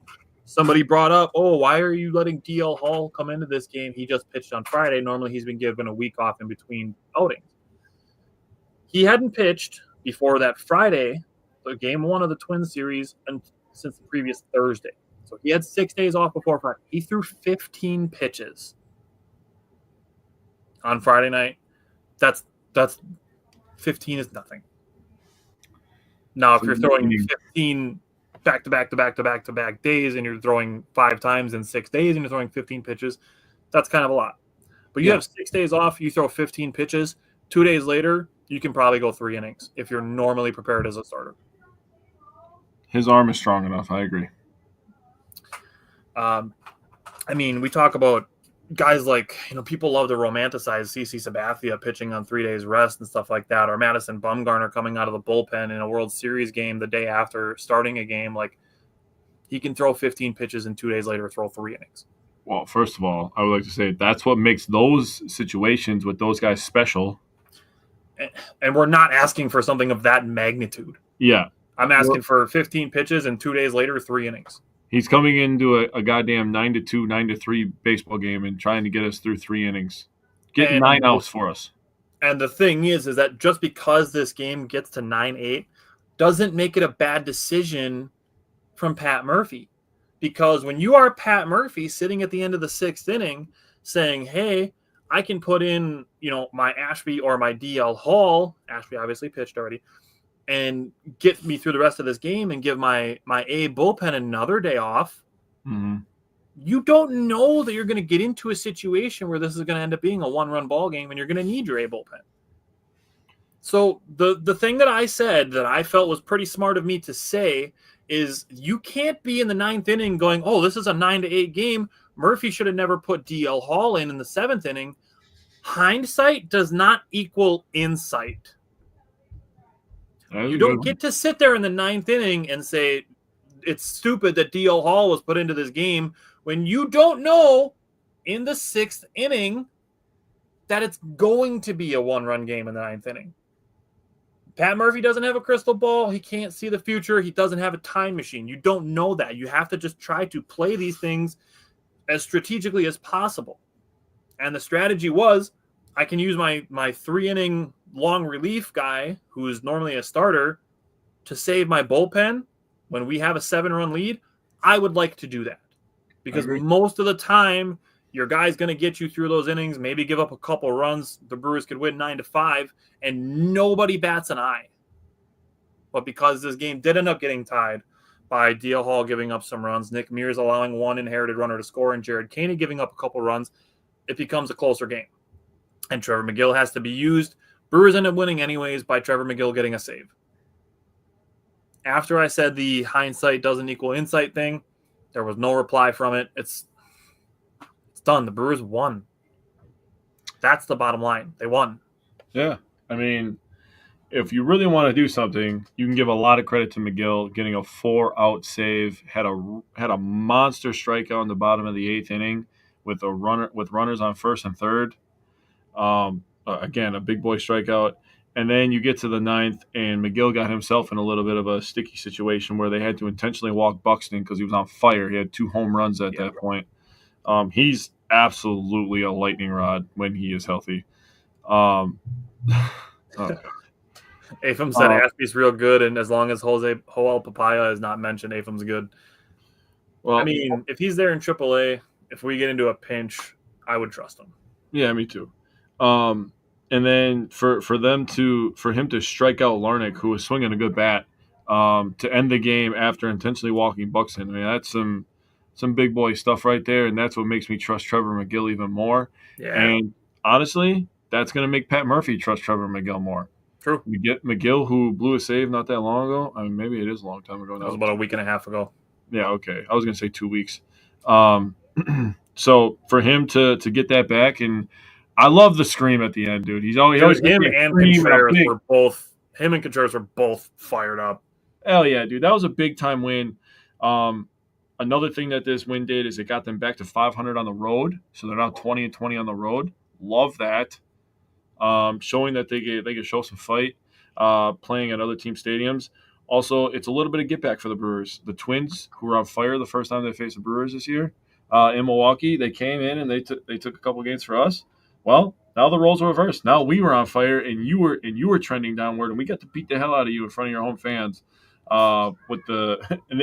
somebody brought up, oh, why are you letting DL Hall come into this game? He just pitched on Friday. Normally he's been given a week off in between outings. He hadn't pitched before that Friday, so game 1 of the Twins series, and since the previous Thursday. So he had 6 days off before Friday. He threw 15 pitches on Friday night. That's 15 is nothing. Now, if you're throwing 15 back-to-back days and you're throwing 5 times in 6 days and you're throwing 15 pitches, that's kind of a lot. But you have 6 days off, you throw 15 pitches. 2 days later, you can probably go 3 innings if you're normally prepared as a starter. His arm is strong enough. I agree. I mean, we talk about guys like, people love to romanticize CC Sabathia pitching on 3 days rest and stuff like that, or Madison Bumgarner coming out of the bullpen in a World Series game the day after starting a game. Like, he can throw 15 pitches and 2 days later throw 3 innings. Well, first of all, I would like to say that's what makes those situations with those guys special. And we're not asking for something of that magnitude. Yeah. I'm asking for 15 pitches and 2 days later 3 innings. He's coming into a goddamn 9-2, 9-3 baseball game and trying to get us through 3 innings. Getting 9 outs for us. And the thing is that just because this game gets to 9-8 doesn't make it a bad decision from Pat Murphy. Because when you are Pat Murphy sitting at the end of the 6th inning saying, hey, I can put in, my Ashby or my DL Hall, Ashby obviously pitched already, and get me through the rest of this game and give my A bullpen another day off, you don't know that you're going to get into a situation where this is going to end up being a 1-run ball game and you're going to need your A bullpen. So the thing that I said that I felt was pretty smart of me to say is you can't be in the 9th inning going, oh, this is a 9-8 game. Murphy should have never put DL Hall in the 7th inning. Hindsight does not equal insight. You don't get to sit there in the 9th inning and say it's stupid that DL Hall was put into this game when you don't know in the 6th inning that it's going to be a 1-run game in the 9th inning. Pat Murphy doesn't have a crystal ball. He can't see the future. He doesn't have a time machine. You don't know that. You have to just try to play these things as strategically as possible. And the strategy was, I can use my 3-inning long relief guy, who is normally a starter, to save my bullpen when we have a 7-run lead. I would like to do that because most of the time your guy's going to get you through those innings, maybe give up a couple runs. The Brewers could win 9-5 and nobody bats an eye. But because this game did end up getting tied by DL Hall giving up some runs, Nick Mears allowing one inherited runner to score, and Jared Caney giving up a couple runs, it becomes a closer game. And Trevor McGill has to be used. Brewers end up winning anyways by Trevor McGill getting a save. After I said the hindsight doesn't equal insight thing, there was no reply from it. It's done. The Brewers won. That's the bottom line. They won. Yeah. I mean, if you really want to do something, you can give a lot of credit to McGill getting a 4-out save, had a monster strikeout in the bottom of the 8th inning with runners on first and third. Again, a big boy strikeout. And then you get to the 9th, and McGill got himself in a little bit of a sticky situation where they had to intentionally walk Buxton because he was on fire. He had 2 home runs at that point. He's absolutely a lightning rod when he is healthy. Afam said Ashby's real good, and as long as Joel Papaya is not mentioned, Afam's good. Well, I mean, if he's there in AAA, if we get into a pinch, I would trust him. Yeah, me too. And then for him to strike out Larnach, who was swinging a good bat, to end the game after intentionally walking Buxton, I mean, that's some big boy stuff right there, and that's what makes me trust Trevor McGill even more. Yeah. And honestly, that's going to make Pat Murphy trust Trevor McGill more. True. We get McGill, who blew a save not that long ago. I mean, maybe it is a long time ago now. That was about a week and a half ago. Yeah, okay. I was going to say 2 weeks. So for him to get that back, and I love the scream at the end, dude. He's always him and Contreras were both fired up. Hell yeah, dude. That was a big time win. Another thing that this win did is it got them back to 500 on the road, so they're now 20-20 on the road. Love that. Showing that they can show some fight playing at other team stadiums. Also, it's a little bit of get back for the Brewers. The Twins, who were on fire the first time they faced the Brewers this year in Milwaukee, they came in and they took a couple games for us. Well, now the roles are reversed. Now we were on fire and you were trending downward, and we got to beat the hell out of you in front of your home fans. And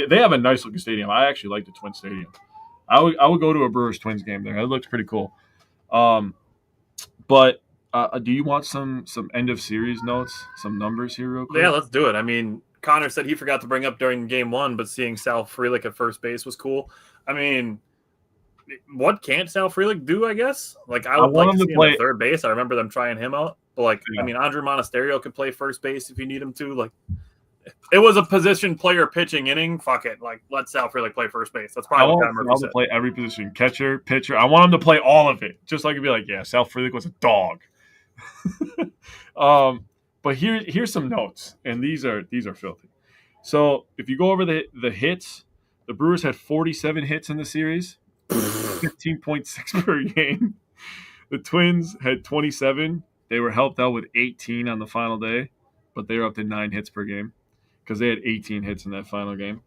they have a nice looking stadium. I actually like the Twins stadium. I would go to a Brewers Twins game there. It looked pretty cool. But do you want some end of series notes, some numbers here real quick? Yeah, let's do it. I mean, Connor said he forgot to bring up during game 1, but seeing Sal Frelick at first base was cool. I mean, what can't Sal Frelick do, I guess? Like, I would like to see him at third base. I remember them trying him out. But, I mean, Andre Monasterio could play first base if you need him to. Like, it was a position player pitching inning. Fuck it. Like, let Sal Frelick play first base. That's probably what Murphy said. To play every position, catcher, pitcher. I want him to play all of it. Just so I could be like, yeah, Sal Frelick was a dog. But here's some notes, and these are filthy. So if you go over the hits, the Brewers had 47 hits in the series, 15.6 per game. The Twins had 27. They were helped out with 18 on the final day, but they were up to 9 hits per game because they had 18 hits in that final game.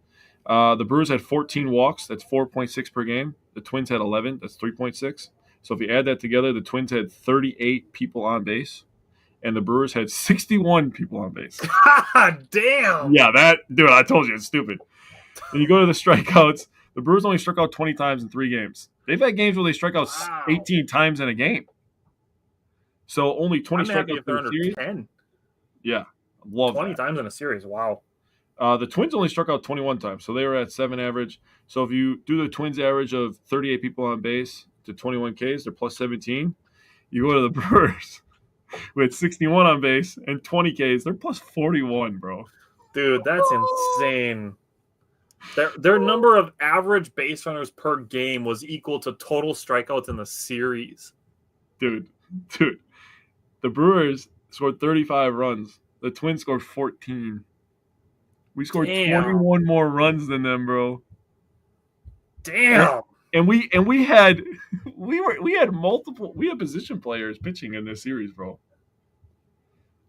The Brewers had 14 walks. That's 4.6 per game. The Twins had 11. That's 3.6. So if you add that together, the Twins had 38 people on base, and the Brewers had 61 people on base. Damn! Yeah, dude, I told you, it's stupid. And you go to the strikeouts, the Brewers only struck out 20 times in 3 games. They've had games where they struck out 18 times in a game. So only 20 strikeouts in a series. 10. Yeah, love 20 times in a series, wow. The Twins only struck out 21 times, so they were at 7 average. So if you do the Twins average of 38 people on base to 21 Ks, they're plus 17. You go to the Brewers with 61 on base and 20 Ks, they're plus 41, bro. Dude, that's insane. Their number of average base runners per game was equal to total strikeouts in the series. Dude. The Brewers scored 35 runs. The Twins scored 14. We scored 21 more runs than them, bro. Damn. And we had position players pitching in this series, bro.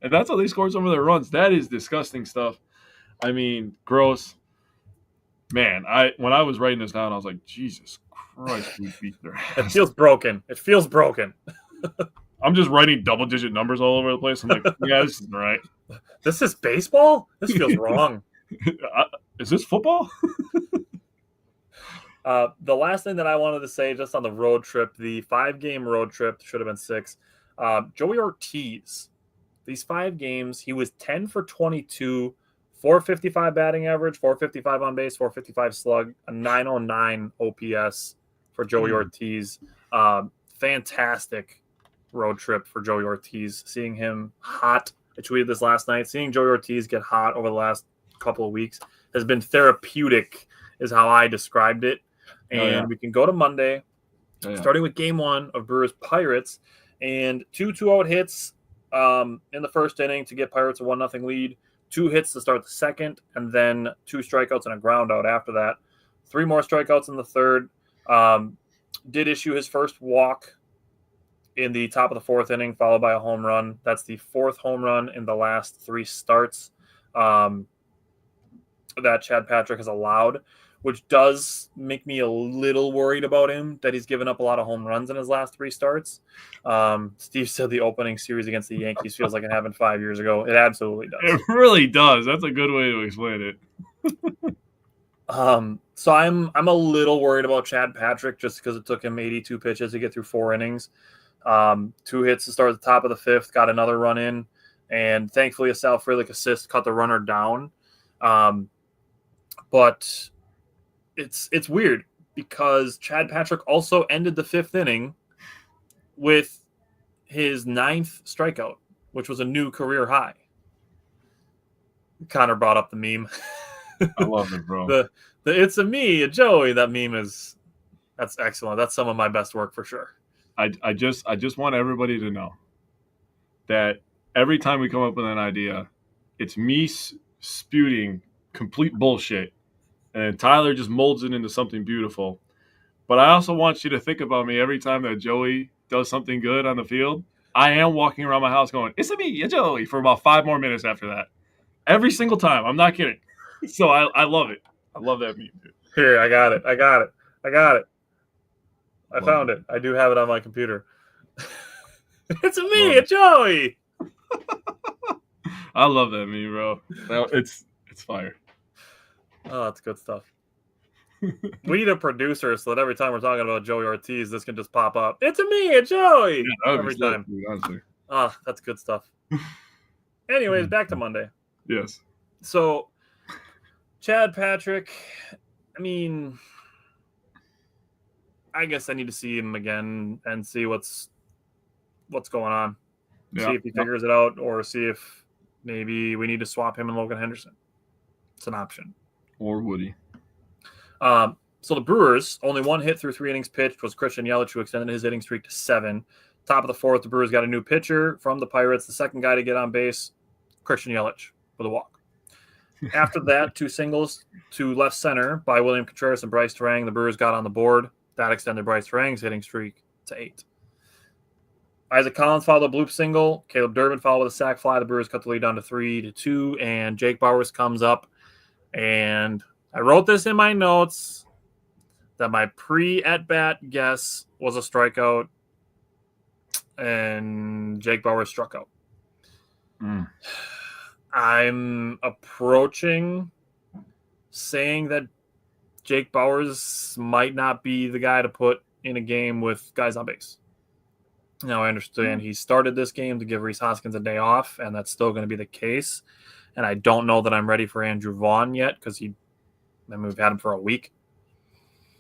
And that's how they scored some of their runs. That is disgusting stuff. I mean, gross. Man, when I was writing this down, I was like, Jesus Christ, we beat their ass. It feels broken. I'm just writing double-digit numbers all over the place. I'm like, yeah, this isn't right. This is baseball? This feels wrong. Is this football? The last thing that I wanted to say just on the road trip, the 5-game road trip, should have been 6. Joey Ortiz, these 5 games, he was 10 for 22, .455 batting average, .455 on base, .455 slug, a .909 OPS for Joey Ortiz. Fantastic road trip for Joey Ortiz. Seeing him hot, I tweeted this last night, seeing Joey Ortiz get hot over the last couple of weeks has been therapeutic, is how I described it. And we can go to Monday, starting with game 1 of Brewers Pirates, and 2 2-out hits in the first inning to get Pirates a 1-0 lead, 2 hits to start the second, and then 2 strikeouts and a ground out after that. 3 more strikeouts in the third. Did issue his first walk in the top of the 4th inning, followed by a home run. That's the 4th home run in the last 3 starts that Chad Patrick has allowed, which does make me a little worried about him, that he's given up a lot of home runs in his last 3 starts. Steve said the opening series against the Yankees feels like it happened 5 years ago. It absolutely does. It really does. That's a good way to explain it. So I'm a little worried about Chad Patrick just because it took him 82 pitches to get through 4 innings. 2 hits to start at the top of the 5th, got another run in, and thankfully a Sal Frelick assist cut the runner down. But it's weird because Chad Patrick also ended the 5th inning with his 9th strikeout, which was a new career high. Connor brought up the meme. I love it, bro. the it's a me, a Joey. That meme that's excellent. That's some of my best work for sure. I just want everybody to know that every time we come up with an idea, it's me spewing complete bullshit, and Tyler just molds it into something beautiful. But I also want you to think about me every time that Joey does something good on the field. I am walking around my house going, "It's a me, a Joey," for about 5 more minutes after that. Every single time. I'm not kidding. So I love it. I love that meme, dude. Here, I got it. I found it. I do have it on my computer. It's a me, a Joey. I love that meme, bro. It's fire. Oh, that's good stuff. We need a producer so that every time we're talking about Joey Ortiz, this can just pop up. It's a me, a Joey. Yeah, every time. Dude, honestly. Oh, that's good stuff. Anyways, back to Monday. Yes. So, Chad Patrick, I mean, I guess I need to see him again and see what's going on. Yeah. See if he figures it out, or see if maybe we need to swap him and Logan Henderson. It's an option. Or Woody. So the Brewers, only 1 hit through 3 innings pitched was Christian Yelich, who extended his hitting streak to 7. Top of the 4th, the Brewers got a new pitcher from the Pirates. The second guy to get on base, Christian Yelich, with a walk. After that, 2 singles to left center by William Contreras and Bryce Terang. The Brewers got on the board. That extended Bryce Terang's hitting streak to 8. Isaac Collins followed a bloop single. Caleb Durbin followed with a sac fly. The Brewers cut the lead down to 3-2, and Jake Bauers comes up. And I wrote this in my notes that my pre-at-bat guess was a strikeout, and Jake Bauers struck out. I'm approaching saying that Jake Bauers might not be the guy to put in a game with guys on base. Now, I understand he started this game to give Rhys Hoskins a day off, and that's still going to be the case. And I don't know that I'm ready for Andrew Vaughn yet because we've had him for a week.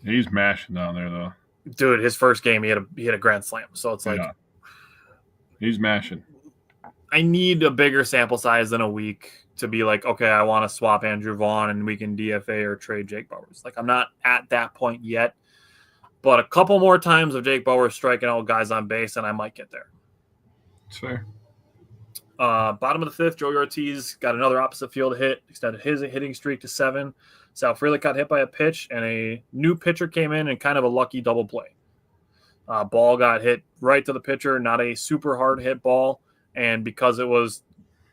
He's mashing down there, though. Dude, his first game, he hit a grand slam. So it's like... Yeah. He's mashing. I need a bigger sample size than a week to be like, okay, I want to swap Andrew Vaughn and we can DFA or trade Jake Bauers. Like, I'm not at that point yet. But a couple more times of Jake Bauers striking out guys on base, and I might get there. It's fair. Bottom of the 5th, Joey Ortiz got another opposite field hit, extended his hitting streak to 7. Sal Frelick got hit by a pitch, and a new pitcher came in and kind of a lucky double play. Ball got hit right to the pitcher, not a super hard hit ball, and because it was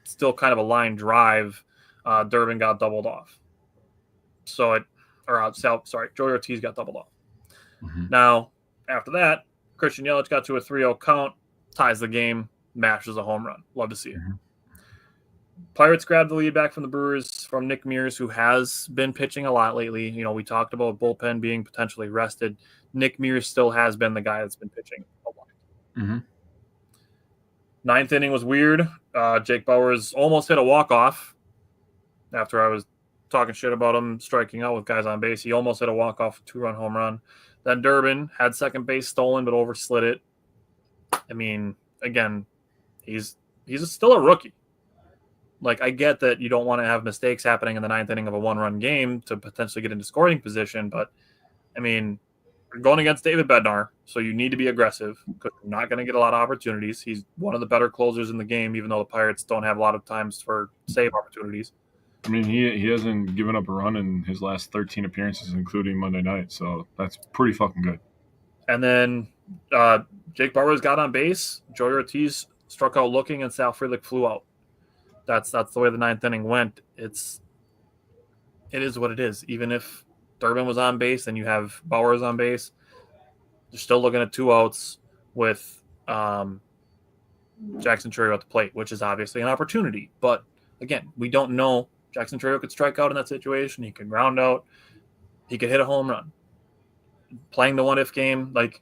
still kind of a line drive, Durbin got doubled off. Joey Ortiz got doubled off. Mm-hmm. Now, after that, Christian Yelich got to a 3-0 count, ties the game, mashes a home run. Love to see it. Mm-hmm. Pirates grabbed the lead back from the Brewers from Nick Mears, who has been pitching a lot lately. You know, we talked about bullpen being potentially rested. Nick Mears still has been the guy that's been pitching a lot. Mm-hmm. 9th inning was weird. Jake Bauers almost hit a walk-off. after I was talking shit about him striking out with guys on base. He almost hit a walk-off 2-run home run. Then Durbin had second base stolen but overslid it. I mean, again, he's still a rookie. Like, I get that you don't want to have mistakes happening in the ninth inning of a one-run game to potentially get into scoring position, but, I mean, you're going against David Bednar, so you need to be aggressive because you're not going to get a lot of opportunities. He's one of the better closers in the game, even though the Pirates don't have a lot of times for save opportunities. I mean, he hasn't given up a run in his last 13 appearances, including Monday night, so that's pretty fucking good. And then Jake Bauers got on base. Joey Ortiz struck out looking, and Sal Frelick flew out. That's the way the ninth inning went. It is what it is. Even if Durbin was on base and you have Bauers on base, you're still looking at 2 outs with Jackson Chourio at the plate, which is obviously an opportunity. But again, we don't know. Jackson Chourio could strike out in that situation. He could ground out. He could hit a home run. Playing the what-if game, like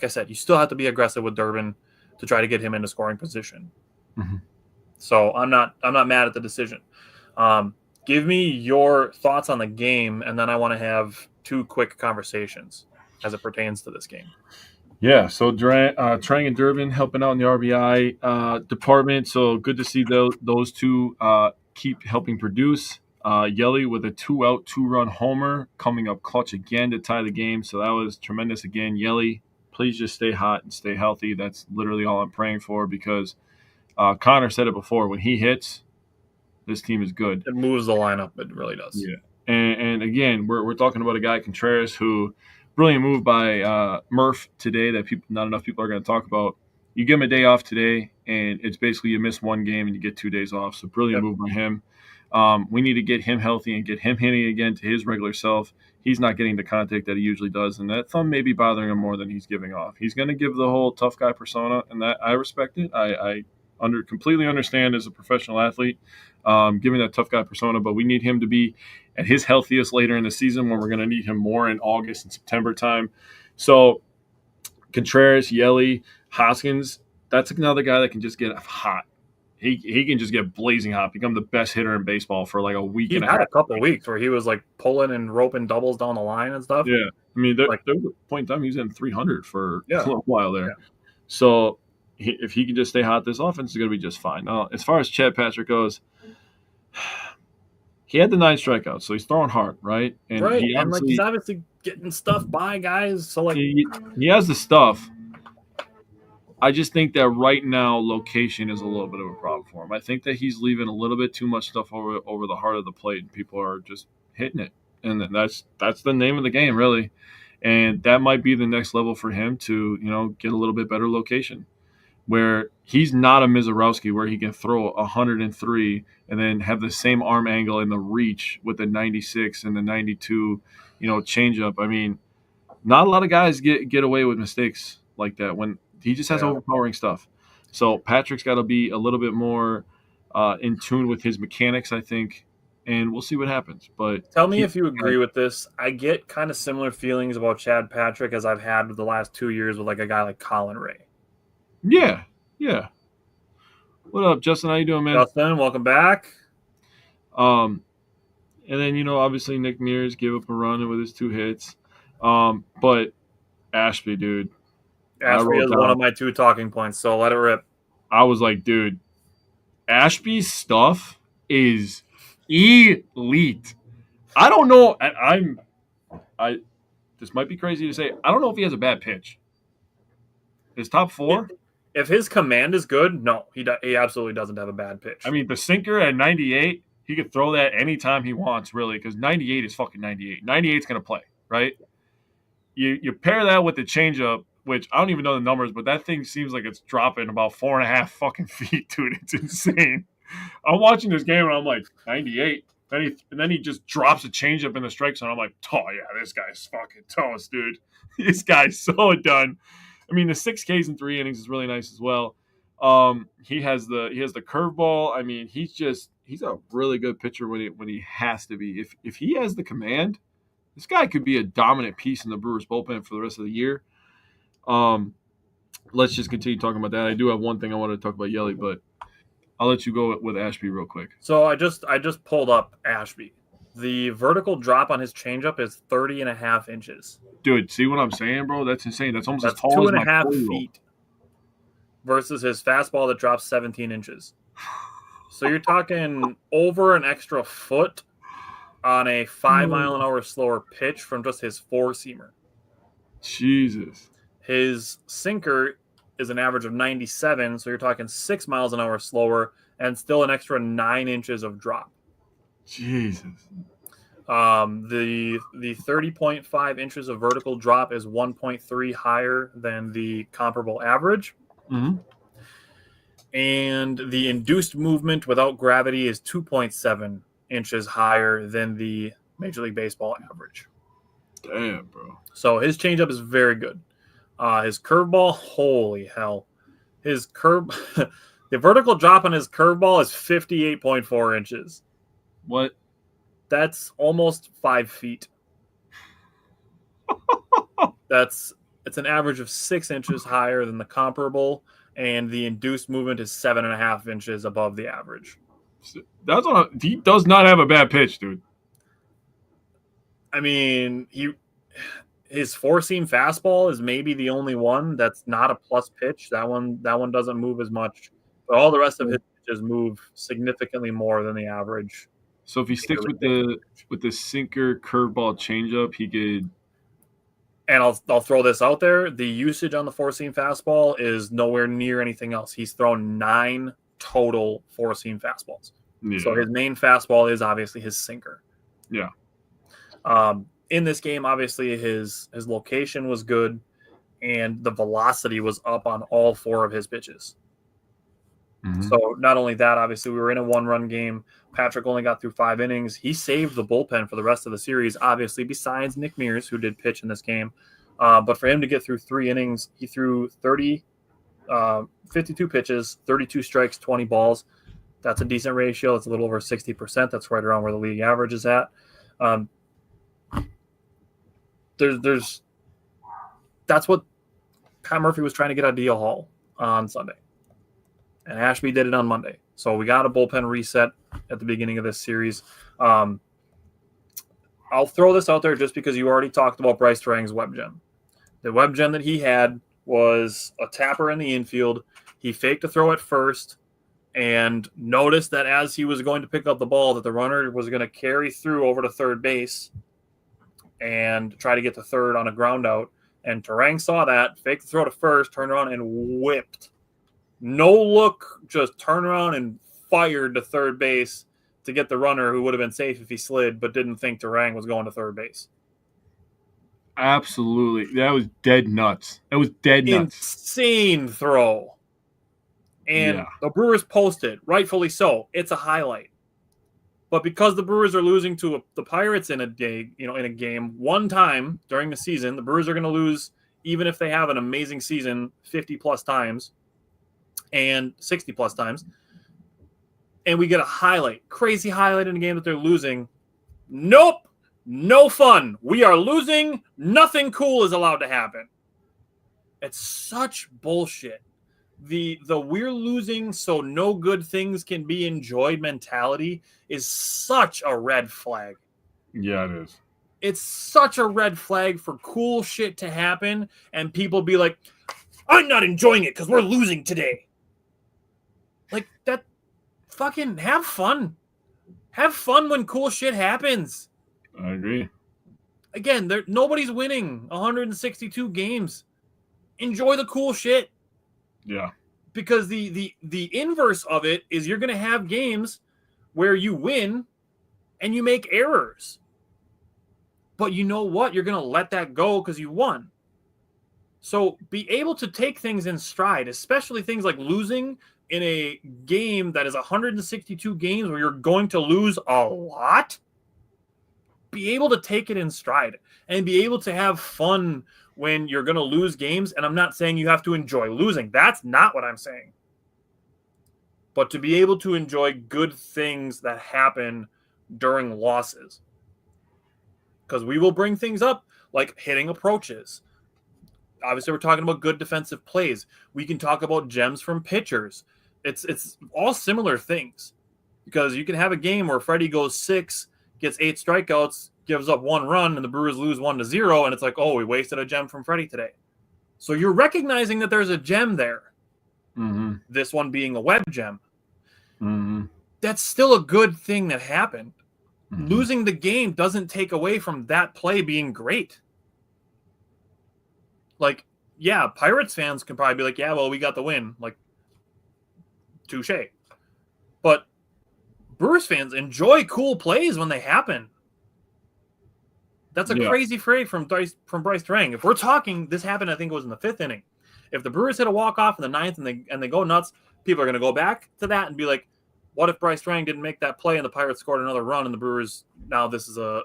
I said, you still have to be aggressive with Durbin to try to get him into scoring position. Mm-hmm. So I'm not mad at the decision. Give me your thoughts on the game, and then I want to have 2 quick conversations as it pertains to this game. Yeah, so Trang and Durbin helping out in the RBI department. So good to see those two keep helping produce. Yelly with a 2-out, 2-run homer coming up clutch again to tie the game. So that was tremendous again. Yelly, please just stay hot and stay healthy. That's literally all I'm praying for because Connor said it before. When he hits, this team is good. It moves the lineup. It really does. Yeah. And again, we're talking about a guy, Contreras, who brilliant move by Murph today that not enough people are going to talk about. You give him a day off today, and it's basically you miss 1 game and you get 2 days off. So brilliant move by him. We need to get him healthy and get him hitting again to his regular self. He's not getting the contact that he usually does, and that thumb may be bothering him more than he's giving off. He's going to give the whole tough guy persona, and that I respect it. I completely understand as a professional athlete giving that tough guy persona, but we need him to be at his healthiest later in the season when we're going to need him more in August and September time. So Contreras, Yelly, Hoskins, that's another guy that can just get hot. He can just get blazing hot, become the best hitter in baseball for like a week and a half. He had a couple of weeks where he was like pulling and roping doubles down the line and stuff. Yeah. I mean, there was a point in time he was in 300 for a little while there. Yeah. So if he can just stay hot, this offense is going to be just fine. Now, as far as Chad Patrick goes, he had the 9 strikeouts, so he's throwing hard, right? And right, he's obviously getting stuff by guys. So he has the stuff. I just think that right now location is a little bit of a problem for him. I think that he's leaving a little bit too much stuff over the heart of the plate, and people are just hitting it. And that's the name of the game, really. And that might be the next level for him to, get a little bit better location, where he's not a Mizorowski where he can throw 103 and then have the same arm angle and the reach with the 96 and the 92, changeup. I mean, not a lot of guys get away with mistakes like that when he just has overpowering stuff. So Patrick's got to be a little bit more in tune with his mechanics, I think, and we'll see what happens. But tell me if you agree with this. I get kind of similar feelings about Chad Patrick as I've had with the last 2 years with like a guy like Colin Ray. Yeah. What up, Justin? How you doing, man? Justin, welcome back. And then, obviously Nick Mears gave up a run with his 2 hits. But Ashby, dude. Ashby is one of my 2 talking points, so let it rip. I was like, dude, Ashby's stuff is elite. I don't know. This might be crazy to say. I don't know if he has a bad pitch. His top 4? If his command is good, no, he absolutely doesn't have a bad pitch. I mean, the sinker at 98, he could throw that anytime he wants, really, because 98 is fucking 98. 98's going to play, right? You pair that with the changeup, which I don't even know the numbers, but that thing seems like it's dropping about 4.5 fucking feet, dude. It's insane. I'm watching this game, and I'm like, 98. And then he just drops a changeup in the strike zone. I'm like, oh, yeah, this guy's fucking toast, dude. This guy's so done. I mean, the 6 Ks in 3 innings is really nice as well. He has the curveball. I mean, he's a really good pitcher when he has to be. If he has the command, this guy could be a dominant piece in the Brewers bullpen for the rest of the year. Let's just continue talking about that. I do have one thing I wanted to talk about Yelly, but I'll let you go with Ashby real quick. So I just pulled up Ashby. The vertical drop on his changeup is 30.5 inches. Dude, see what I'm saying, bro? That's insane. That's almost as That's tall as my 2.5 4-year-old. feet versus his fastball that drops 17 inches. So you're talking over an extra foot on a 5 mile an hour slower pitch from just his four-seamer. Jesus. His sinker is an average of 97, so you're talking 6 miles an hour slower and still an extra 9 inches of drop. Jesus. The 30.5 inches of vertical drop is 1.3 higher than the comparable average. Mm-hmm. And the induced movement without gravity is 2.7 inches higher than the Major League Baseball average. Damn, bro. So his changeup is very good. His curveball, holy hell. The vertical drop on his curveball is 58.4 inches. What? That's almost 5 feet. It's an average of 6 inches higher than the comparable, and the induced movement is 7.5 inches above the average. He does not have a bad pitch, dude. I mean, his four-seam fastball is maybe the only one that's not a plus pitch. That one doesn't move as much, but all the rest of his pitches move significantly more than the average. So if he sticks with the sinker, curveball, changeup, he could. And I'll throw this out there: the usage on the four-seam fastball is nowhere near anything else. He's thrown 9 total four-seam fastballs. Yeah. So his main fastball is obviously his sinker. Yeah. In this game, obviously his location was good, and the velocity was up on all 4 of his pitches. Mm-hmm. So not only that, obviously we were in a 1-run game. Patrick only got through 5 innings. He saved the bullpen for the rest of the series, obviously, besides Nick Mears, who did pitch in this game. But for him to get through 3 innings, he threw 52 pitches, 32 strikes, 20 balls. That's a decent ratio. It's a little over 60%. That's right around where the league average is at. That's what Pat Murphy was trying to get out of DL Hall on Sunday. And Ashby did it on Monday. So we got a bullpen reset at the beginning of this series. I'll throw this out there just because you already talked about Bryce Turang's web gem. The web gem that he had was a tapper in the infield. He faked a throw at first and noticed that as he was going to pick up the ball that the runner was going to carry through over to third base and try to get to third on a ground out. And Turang saw that, faked the throw to first, turned around and whipped. No look, just turned around and fired to third base to get the runner who would have been safe if he slid, but didn't think Turang was going to third base. Absolutely. That was dead nuts. Insane throw. And the Brewers posted, rightfully so. It's a highlight. But because the Brewers are losing to the Pirates in a game one time during the season, the Brewers are going to lose even if they have an amazing season 50 plus times and 60 plus times. And we get a highlight, crazy highlight in a game that they're losing. Nope. No fun. We are losing. Nothing cool is allowed to happen. It's such bullshit. The we're losing so no good things can be enjoyed mentality is such a red flag. Yeah, it is. It's such a red flag for cool shit to happen and people be like, I'm not enjoying it because we're losing today. Like that, fucking have fun. Have fun when cool shit happens. I agree. Again, nobody's winning 162 games. Enjoy the cool shit. Yeah. Because the inverse of it is you're going to have games where you win and you make errors. But you know what? You're going to let that go because you won. So be able to take things in stride, especially things like losing in a game that is 162 games where you're going to lose a lot. Be able to take it in stride and be able to have fun when you're going to lose games. And I'm not saying you have to enjoy losing. That's not what I'm saying. But to be able to enjoy good things that happen during losses. Because we will bring things up like hitting approaches. Obviously, we're talking about good defensive plays. We can talk about gems from pitchers. It's all similar things, because you can have a game where Freddie goes 6, gets 8 strikeouts, gives up 1 run, and the Brewers lose 1-0, and it's like, oh, we wasted a gem from Freddie today. So you're recognizing that there's a gem there. Mm-hmm. This one being a web gem. Mm-hmm. That's still a good thing that happened. Mm-hmm. Losing the game doesn't take away from that play being great. Like, yeah, Pirates fans can probably be like, yeah, well, we got the win. Like, touche. But Brewers fans enjoy cool plays when they happen. That's a crazy phrase from Bryce Turang. If we're talking, this happened, I think it was in the 5th inning. If the Brewers hit a walk-off in the 9th and they go nuts, people are going to go back to that and be like, what if Bryce Turang didn't make that play and the Pirates scored another run and the Brewers, now this is a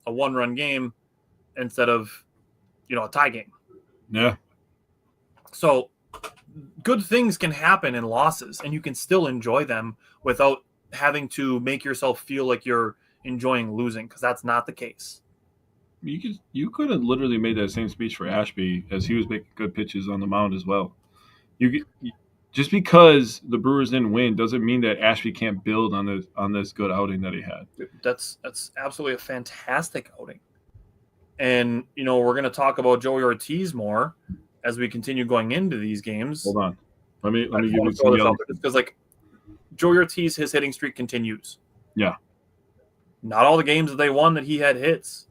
1-run game instead of, a tie game. Yeah. So good things can happen in losses, and you can still enjoy them without having to make yourself feel like you're enjoying losing, because that's not the case. You could have literally made that same speech for Ashby, as he was making good pitches on the mound as well. Just because the Brewers didn't win doesn't mean that Ashby can't build on this good outing that he had. That's absolutely a fantastic outing. And, we're going to talk about Joey Ortiz more as we continue going into these games. Hold on. Let me give you some yellow. Because, Joey Ortiz, his hitting streak continues. Yeah. Not all the games that they won that he had hits.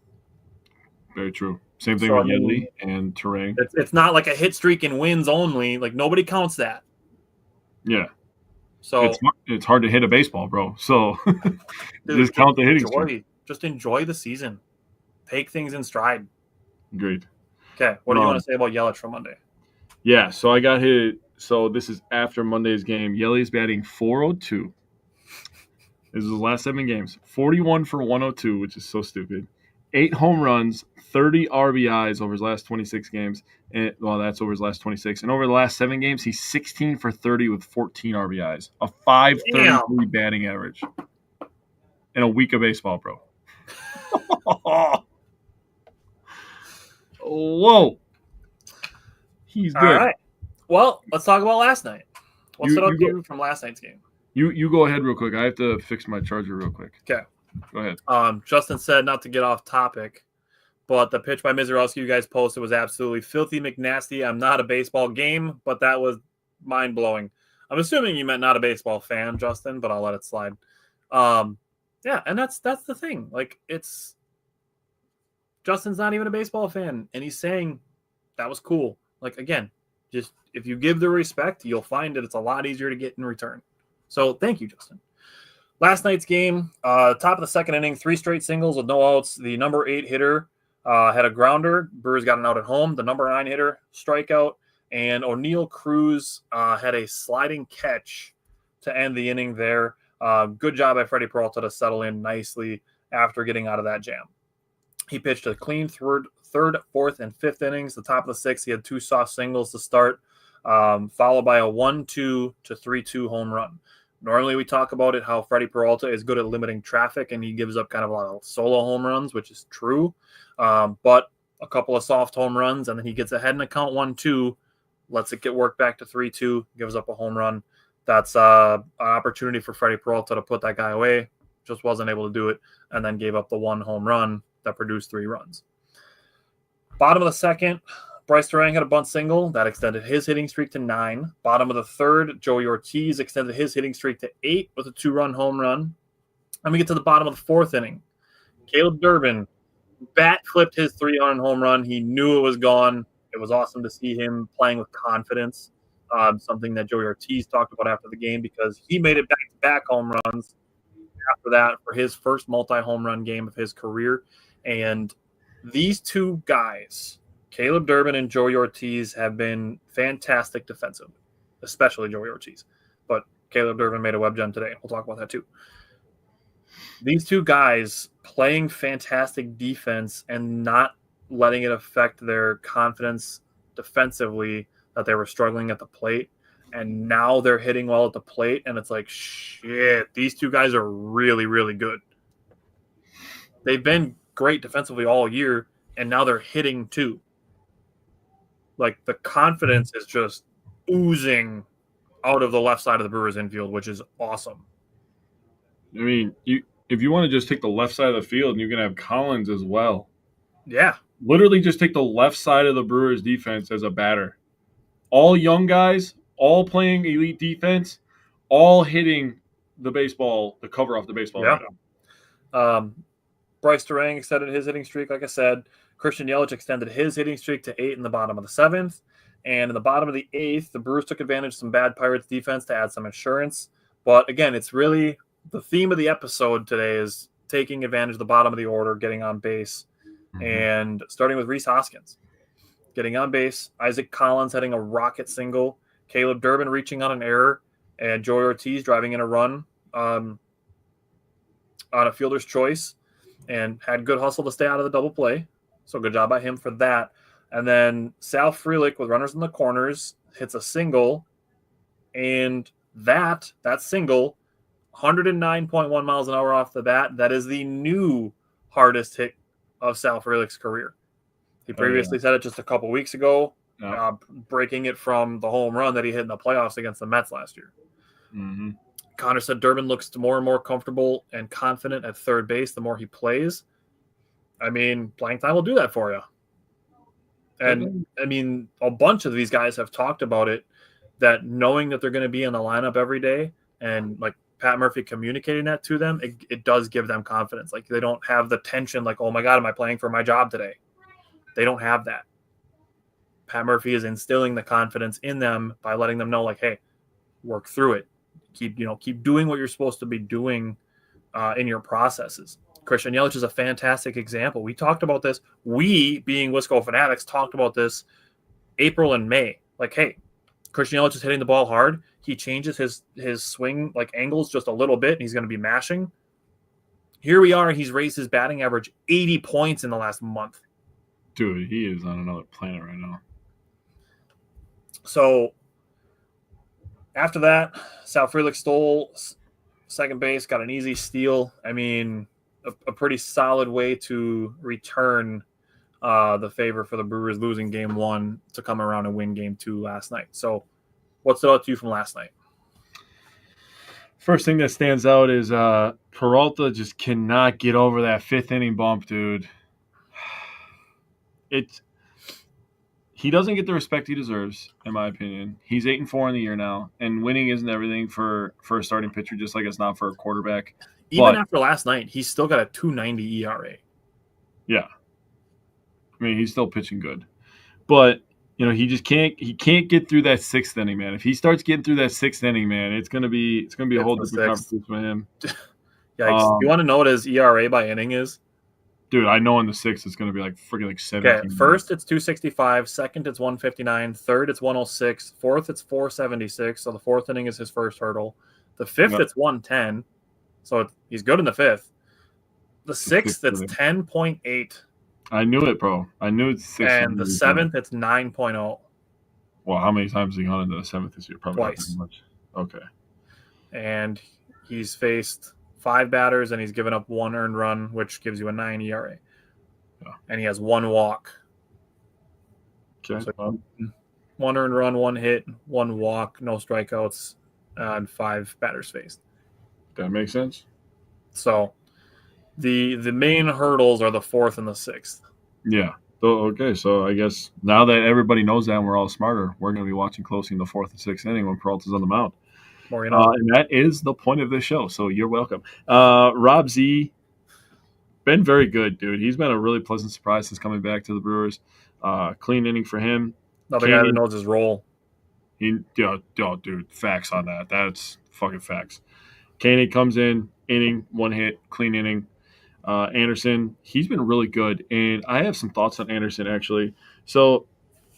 Very true. Same thing with Yedley and Turang. It's not like a hit streak and wins only. Like, nobody counts that. Yeah. So it's hard to hit a baseball, bro. So just count the hitting streak. Just enjoy the season. Take things in stride. Agreed. Okay. What do you want to say about Yelich from Monday? Yeah. So I got hit. So this is after Monday's game. Yelly's batting .402. This is his last 7 games. 41 for 102, which is so stupid. 8 home runs, 30 RBIs over his last 26 games. And, that's over his last 26. And over the last 7 games, he's 16 for 30 with 14 RBIs. A .533 batting average. In a week of baseball, bro. Whoa. He's good. All right. Well, let's talk about last night. What stood out to you from last night's game? You go ahead real quick. I have to fix my charger real quick. Okay. Go ahead. Justin said, not to get off topic, but the pitch by Mizorowski you guys posted was absolutely filthy McNasty. I'm not a baseball game, but that was mind-blowing. I'm assuming you meant not a baseball fan, Justin, but I'll let it slide. Yeah, and that's the thing. Like, it's Justin's not even a baseball fan, and he's saying that was cool. Like, again, just if you give the respect, you'll find that it's a lot easier to get in return. So thank you, Justin. Last night's game, top of the 2nd inning, 3 straight singles with no outs. The number 8 hitter had a grounder. Brewers got an out at home. The number 9 hitter, strikeout. And O'Neal Cruz had a sliding catch to end the inning there. Good job by Freddie Peralta to settle in nicely after getting out of that jam. He pitched a clean third, 4th, and 5th innings. The top of the 6th, he had 2 soft singles to start, followed by a 1-2 to 3-2 home run. Normally we talk about it, how Freddie Peralta is good at limiting traffic, and he gives up kind of a lot of solo home runs, which is true. But a couple of soft home runs, and then he gets ahead in the count 1-2, lets it get worked back to 3-2, gives up a home run. That's an opportunity for Freddie Peralta to put that guy away. Just wasn't able to do it, and then gave up the 1 home run that produced 3 runs. Bottom of the 2nd, Bryce Turang had a bunt single that extended his hitting streak to 9. Bottom of the 3rd, Joey Ortiz extended his hitting streak to 8 with a 2-run home run. And we get to the bottom of the 4th inning. Caleb Durbin bat flipped his 3-run home run. He knew it was gone. It was awesome to see him playing with confidence. Something that Joey Ortiz talked about after the game, because he made it back-to-back home runs after that for his first multi-home run game of his career. And these 2 guys, Caleb Durbin and Joey Ortiz, have been fantastic defensively, especially Joey Ortiz. But Caleb Durbin made a web gem today. We'll talk about that too. These 2 guys playing fantastic defense and not letting it affect their confidence defensively, that they were struggling at the plate. And now they're hitting well at the plate, and it's like, shit, these 2 guys are really, really good. They've been great defensively all year, and now they're hitting too. Like, the confidence is just oozing out of the left side of the Brewers infield, which is awesome. I mean, if you want to just take the left side of the field, you can have Collins as well. Yeah. Literally just take the left side of the Brewers defense as a batter. All young guys, all playing elite defense, all hitting the baseball, the cover off the baseball right now. Bryce Durang extended his hitting streak, like I said. Christian Yelich extended his hitting streak to 8 in the bottom of the 7th. And in the bottom of the 8th, the Brewers took advantage of some bad Pirates defense to add some insurance. But again, it's really the theme of the episode today is taking advantage of the bottom of the order, getting on base, and starting with Rhys Hoskins. Getting on base, Isaac Collins hitting a rocket single, Caleb Durbin reaching on an error, and Joey Ortiz driving in a run on a fielder's choice, and had good hustle to stay out of the double play. So good job by him for that. And then Sal Frelick with runners in the corners hits a single, and that single, 109.1 miles an hour off the bat, that is the new hardest hit of Sal Frelick's career. He previously said it just a couple weeks ago, breaking it from the home run that he hit in the playoffs against the Mets last year. Mm-hmm. Connor said Durbin looks more and more comfortable and confident at third base the more he plays. I mean, playing time will do that for you. And, I mean, a bunch of these guys have talked about it, that knowing that they're going to be in the lineup every day and, like, Pat Murphy communicating that to them, it does give them confidence. Like, they don't have the tension like, oh, my God, am I playing for my job today? They don't have that. Pat Murphy is instilling the confidence in them by letting them know, like, hey, work through it. Keep doing what you're supposed to be doing in your processes. Christian Yelich is a fantastic example. We talked about this. We, being Wisco fanatics, talked about this April and May. Like, hey, Christian Yelich is hitting the ball hard. He changes his swing like angles just a little bit, and he's going to be mashing. Here we are. He's raised his batting average 80 points in the last month. Dude, he is on another planet right now. So after that, Sal Frelick stole second base, got an easy steal. I mean, a pretty solid way to return the favor for the Brewers losing game 1 to come around and win game 2 last night. So what stood out to you from last night? First thing that stands out is Peralta just cannot get over that 5th inning bump, dude. He doesn't get the respect he deserves, in my opinion. He's 8-4 in the year now, and winning isn't everything for a starting pitcher, just like it's not for a quarterback. Even after last night, he's still got a 2.90 ERA. Yeah, I mean, he's still pitching good, but he can't get through that 6th inning, man. If he starts getting through that 6th inning, man, it's gonna be a whole different conversation with him. Yikes! You want to know what his ERA by inning is? Dude, I know in the 6th it's going to be like freaking like 17. Okay, first it's 265, second it's 159, third it's 106, fourth it's 476, so the 4th inning is his first hurdle. The 5th it's 110, so he's good in the 5th. The 6th it's 10.8. I knew it, bro. I knew it's 6. And the 7th it's 9.0. Well, how many times has he gone into the 7th this year? Probably twice. Not much. Okay. And he's faced 5 batters, and he's given up 1 earned run, which gives you a 9 ERA. Yeah. And he has 1 walk. Okay. So 1 earned run, 1 hit, 1 walk, no strikeouts, and 5 batters faced. That makes sense. So the main hurdles are the 4th and the 6th. Yeah. So, okay, so I guess now that everybody knows that and we're all smarter, we're going to be watching closely in the 4th and 6th inning when Peralta's on the mound. And that is the point of this show, so you're welcome. Rob Z, been very good, dude. He's been a really pleasant surprise since coming back to the Brewers. Clean inning for him. Another guy that knows his role. Dude, facts on that. That's fucking facts. Koenig comes in, inning, 1 hit, clean inning. Anderson, he's been really good, and I have some thoughts on Anderson, actually. So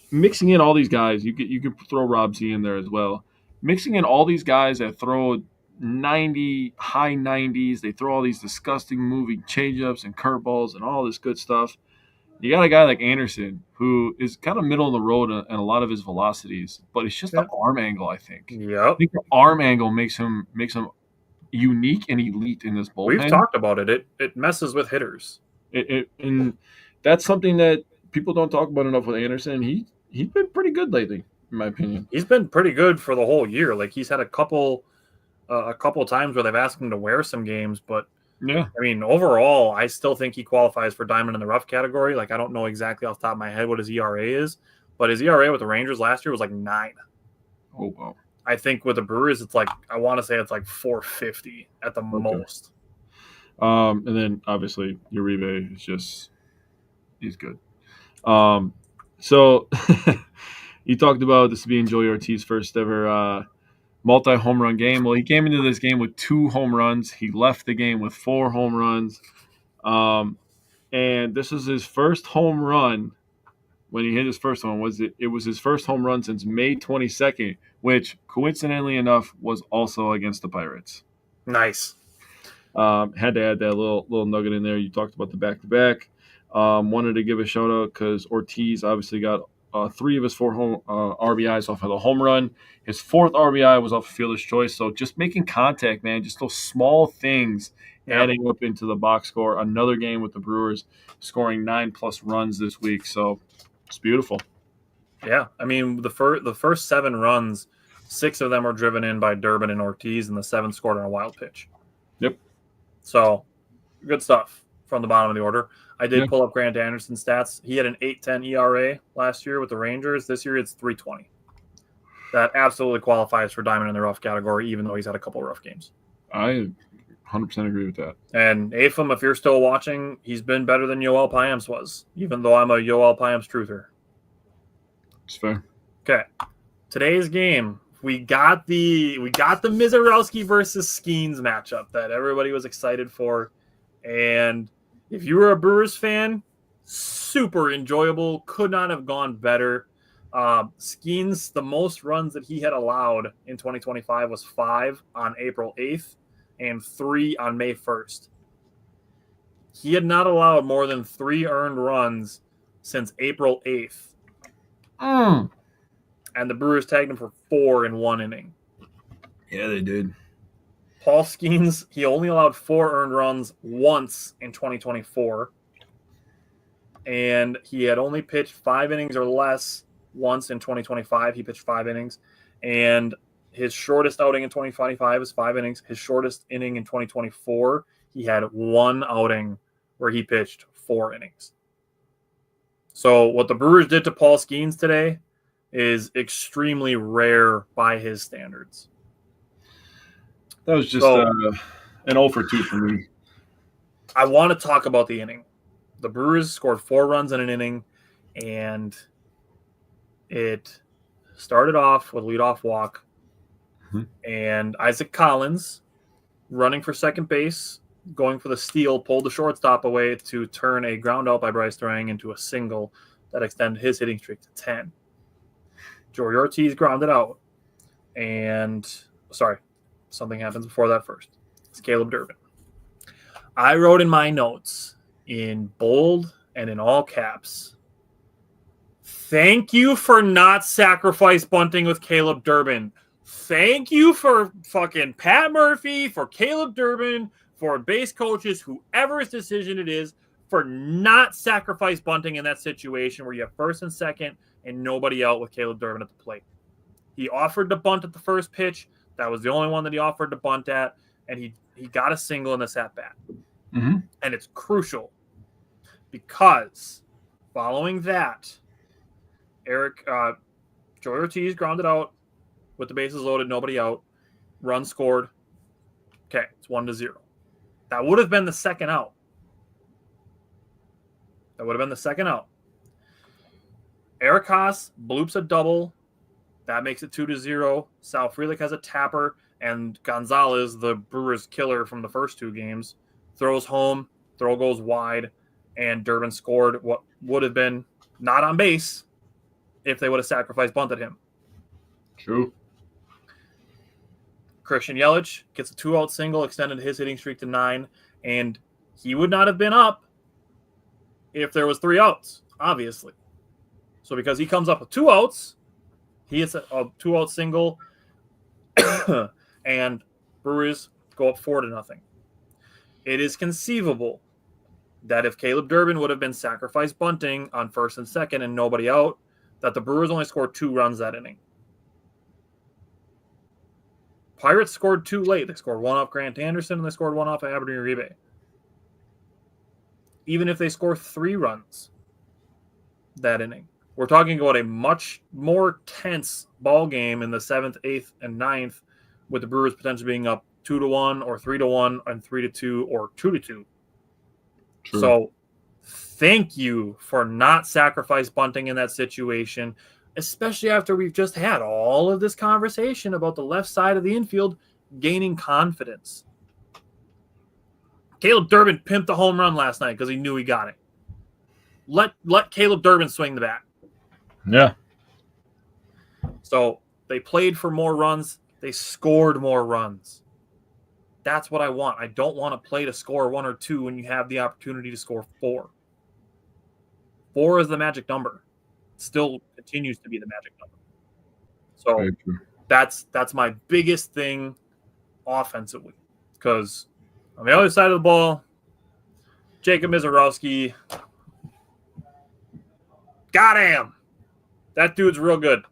mixing in all these guys, you could throw Rob Z in there as well. Mixing in all these guys that throw 90, high 90s, they throw all these disgusting moving changeups and curveballs and all this good stuff. You got a guy like Anderson who is kind of middle of the road in a lot of his velocities, but it's just the arm angle, I think. Yep. I think the arm angle makes him unique and elite in this bullpen. We've talked about it. It messes with hitters. And that's something that people don't talk about enough with Anderson. He's been pretty good lately. in my opinion. He's been pretty good for the whole year. Like, he's had a couple times where they've asked him to wear some games, but Yeah. I mean, overall, I still think he qualifies for diamond in the rough category. Like, I don't know exactly off the top of my head what his ERA is, but his ERA with the Rangers last year was like 9. Oh, wow. I think with the Brewers, it's like, I want to say it's like 450 at the most. And then obviously Uribe is just, he's good. So you talked about this being Joey Ortiz's first ever multi-home run game. Well, he came into this game with 2 home runs. He left the game with 4 home runs. And this is his first home run. When he hit his first one, it was his first home run since May 22nd, which coincidentally enough was also against the Pirates. Nice. Had to add that little nugget in there. You talked about the back-to-back. Wanted to give a shout-out because Ortiz obviously got 3 of his 4 home RBIs off of the home run. His 4th RBI was off of fielder's choice. So just making contact, man, just those small things adding up into the box score. Another game with the Brewers scoring 9+ runs this week. So it's beautiful. Yeah. I mean, the first 7 runs, 6 of them were driven in by Durbin and Ortiz, and the 7th scored on a wild pitch. Yep. So good stuff from the bottom of the order. I did pull up Grant Anderson's stats. He had an 8.10 ERA last year with the Rangers. This year it's 3.20. That absolutely qualifies for diamond in the rough category, even though he's had a couple of rough games. I 100% agree with that. And Afam, if you're still watching, he's been better than Yoel Payamps was, even though I'm a Yoel Payamps truther. It's fair. Okay. Today's game, we got the Mizarowski versus Skeens matchup that everybody was excited for. And if you were a Brewers fan, super enjoyable. Could not have gone better. Skeens, the most runs that he had allowed in 2025 was 5 on April 8th and 3 on May 1st. He had not allowed more than 3 earned runs since April 8th. And the Brewers tagged him for 4 in 1 inning. Yeah, they did. Paul Skeens, he only allowed 4 earned runs once in 2024. And he had only pitched 5 innings or less once in 2025. He pitched 5 innings. And his shortest outing in 2025 is 5 innings. His shortest inning in 2024, he had 1 outing where he pitched 4 innings. So what the Brewers did to Paul Skeens today is extremely rare by his standards. That was just an 0 for 2 for me. I want to talk about the inning. The Brewers scored 4 runs in an inning, and it started off with a leadoff walk. And Isaac Collins, running for second base, going for the steal, pulled the shortstop away to turn a ground out by Bryce Durang into a single that extended his hitting streak to 10. Joey Ortiz grounded out. And, something happens before that first. It's Caleb Durbin. I wrote in my notes, in bold and in all caps, thank you for not sacrifice bunting with Caleb Durbin. Thank you for fucking Pat Murphy, for Caleb Durbin, for base coaches, whoever's decision it is, for not sacrifice bunting in that situation where you have first and second and nobody out with Caleb Durbin at the plate. He offered to bunt at the first pitch. That was the only one that he offered to bunt at, and he got a single in this at-bat. Mm-hmm. And it's crucial because following that, Joey Ortiz grounded out with the bases loaded, nobody out, run scored. Okay, it's 1-0. That would have been the second out. Eric Haas bloops a double. That makes it 2-0. Sal Frelick has a tapper, and Gonzalez, the Brewers killer from the first 2 games, throws home, throw goes wide, and Durbin scored what would have been not on base if they would have sacrificed bunted him. True. Christian Yelich gets a 2-out single, extended his hitting streak to 9, and he would not have been up if there was 3 outs, obviously. So because he comes up with 2 outs, he hits a 2-out single, and Brewers go up 4-0. It is conceivable that if Caleb Durbin would have been sacrificed bunting on first and second and nobody out, that the Brewers only scored 2 runs that inning. Pirates scored 2 late. They scored 1 off Grant Anderson, and they scored 1 off Abner Uribe. Even if they score 3 runs that inning, we're talking about a much more tense ball game in the 7th, 8th, and 9th, with the Brewers potentially being up 2-1 or 3-1 and 3-2 or 2-2. True. So thank you for not sacrifice bunting in that situation, especially after we've just had all of this conversation about the left side of the infield gaining confidence. Caleb Durbin pimped a home run last night because he knew he got it. Let Caleb Durbin swing the bat. Yeah. So they played for more runs. They scored more runs. That's what I want. I don't want to play to score 1 or 2 when you have the opportunity to score 4. 4 is the magic number. Still continues to be the magic number. So that's my biggest thing offensively. Because on the other side of the ball, Jacob Mizorowski, got him. That dude's real good.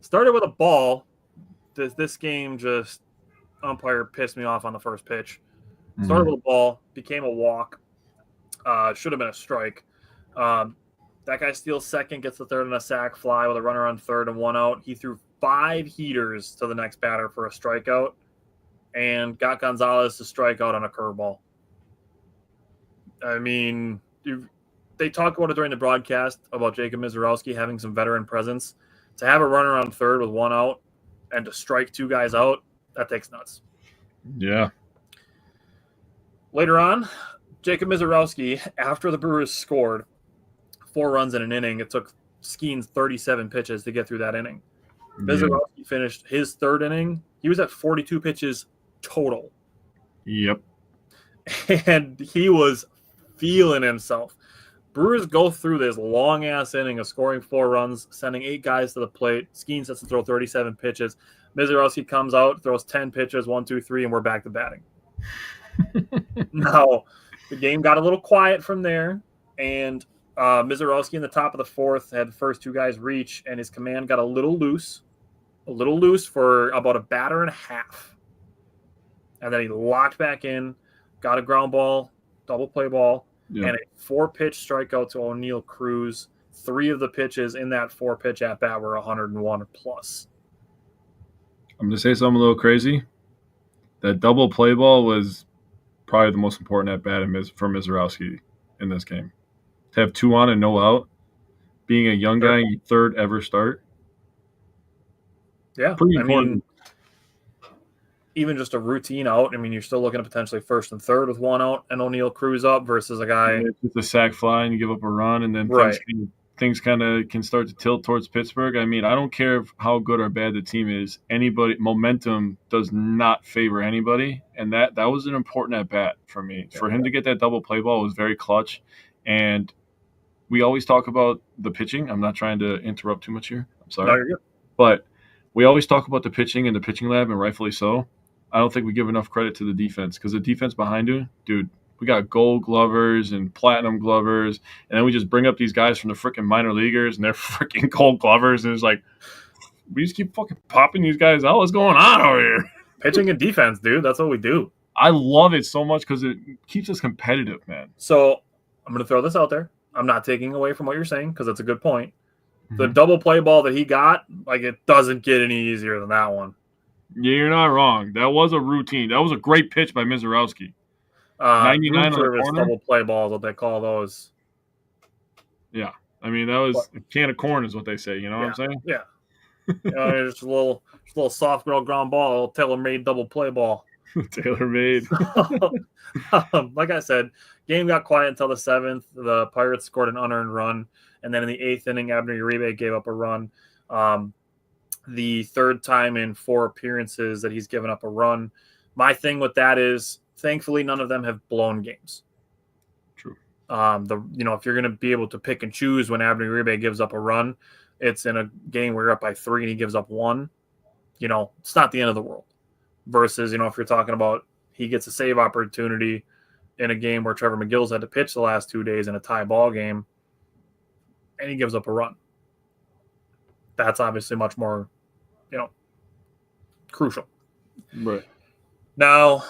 Started with a ball. This game just umpire pissed me off on the first pitch. Started with a ball, became a walk. Should have been a strike. That guy steals second, gets the third and a sac fly with a runner on third and 1 out. He threw 5 heaters to the next batter for a strikeout and got Gonzalez to strike out on a curveball. I mean, they talk about it during the broadcast about Jacob Mizorowski having some veteran presence. To have a runner on third with 1 out and to strike 2 guys out, that takes nuts. Yeah. Later on, Jacob Mizorowski, after the Brewers scored 4 runs in an inning, it took Skeens 37 pitches to get through that inning. Mizorowski finished his 3rd inning. He was at 42 pitches total. Yep. And he was feeling himself. Brewers go through this long-ass inning of scoring 4 runs, sending 8 guys to the plate. Skeens has to throw 37 pitches. Mizorowski comes out, throws 10 pitches, 1, 2, 3, and we're back to batting. Now, the game got a little quiet from there, and Mizorowski in the top of the 4th had the first 2 guys reach, and his command got a little loose for about a batter and a half. And then he locked back in, got a ground ball, double play ball, and a 4-pitch strikeout to O'Neal Cruz. 3 of the pitches in that 4-pitch at-bat were 101 or plus. I'm going to say something a little crazy. That double play ball was probably the most important at-bat for Mizorowski in this game. To have 2 on and no out, being a young guy, 3rd ever start. Yeah, pretty important. Even just a routine out, you're still looking at potentially 1st and 3rd with 1 out and O'Neal Cruz up versus a guy. It's a sac fly and you give up a run, and then things kind of can start to tilt towards Pittsburgh. I don't care how good or bad the team is. Momentum does not favor anybody, and that was an important at bat for me. For him to get that double play ball was very clutch, and we always talk about the pitching. I'm not trying to interrupt too much here. I'm sorry, no, you're good. But we always talk about the pitching in the pitching lab, and rightfully so. I don't think we give enough credit to the defense, because the defense behind you, dude, we got gold glovers and platinum glovers, and then we just bring up these guys from the freaking minor leaguers, and they're freaking gold glovers, and it's like, we just keep fucking popping these guys out. What's going on over here? Pitching and defense, dude. That's what we do. I love it so much because it keeps us competitive, man. So I'm going to throw this out there. I'm not taking away from what you're saying because that's a good point. The double play ball that he got, it doesn't get any easier than that one. Yeah, you're not wrong. That was a routine. That was a great pitch by Mizorowski. 99 on the corner. Double play balls, what they call those. Yeah. That was a can of corn is what they say. You know what I'm saying? Yeah. Just a little soft ground ball, tailor-made double play ball. Tailor-made. Like I said, game got quiet until the 7th. The Pirates scored an unearned run. And then in the 8th inning, Abner Uribe gave up a run. The 3rd time in 4 appearances that he's given up a run. My thing with that is, thankfully, none of them have blown games. True. If you're going to be able to pick and choose when Abner Uribe gives up a run, it's in a game where you're up by 3 and he gives up 1. It's not the end of the world. Versus, if you're talking about he gets a save opportunity in a game where Trevor McGill's had to pitch the last 2 days in a tie ball game, and he gives up a run. That's obviously much more, crucial. Right. Now,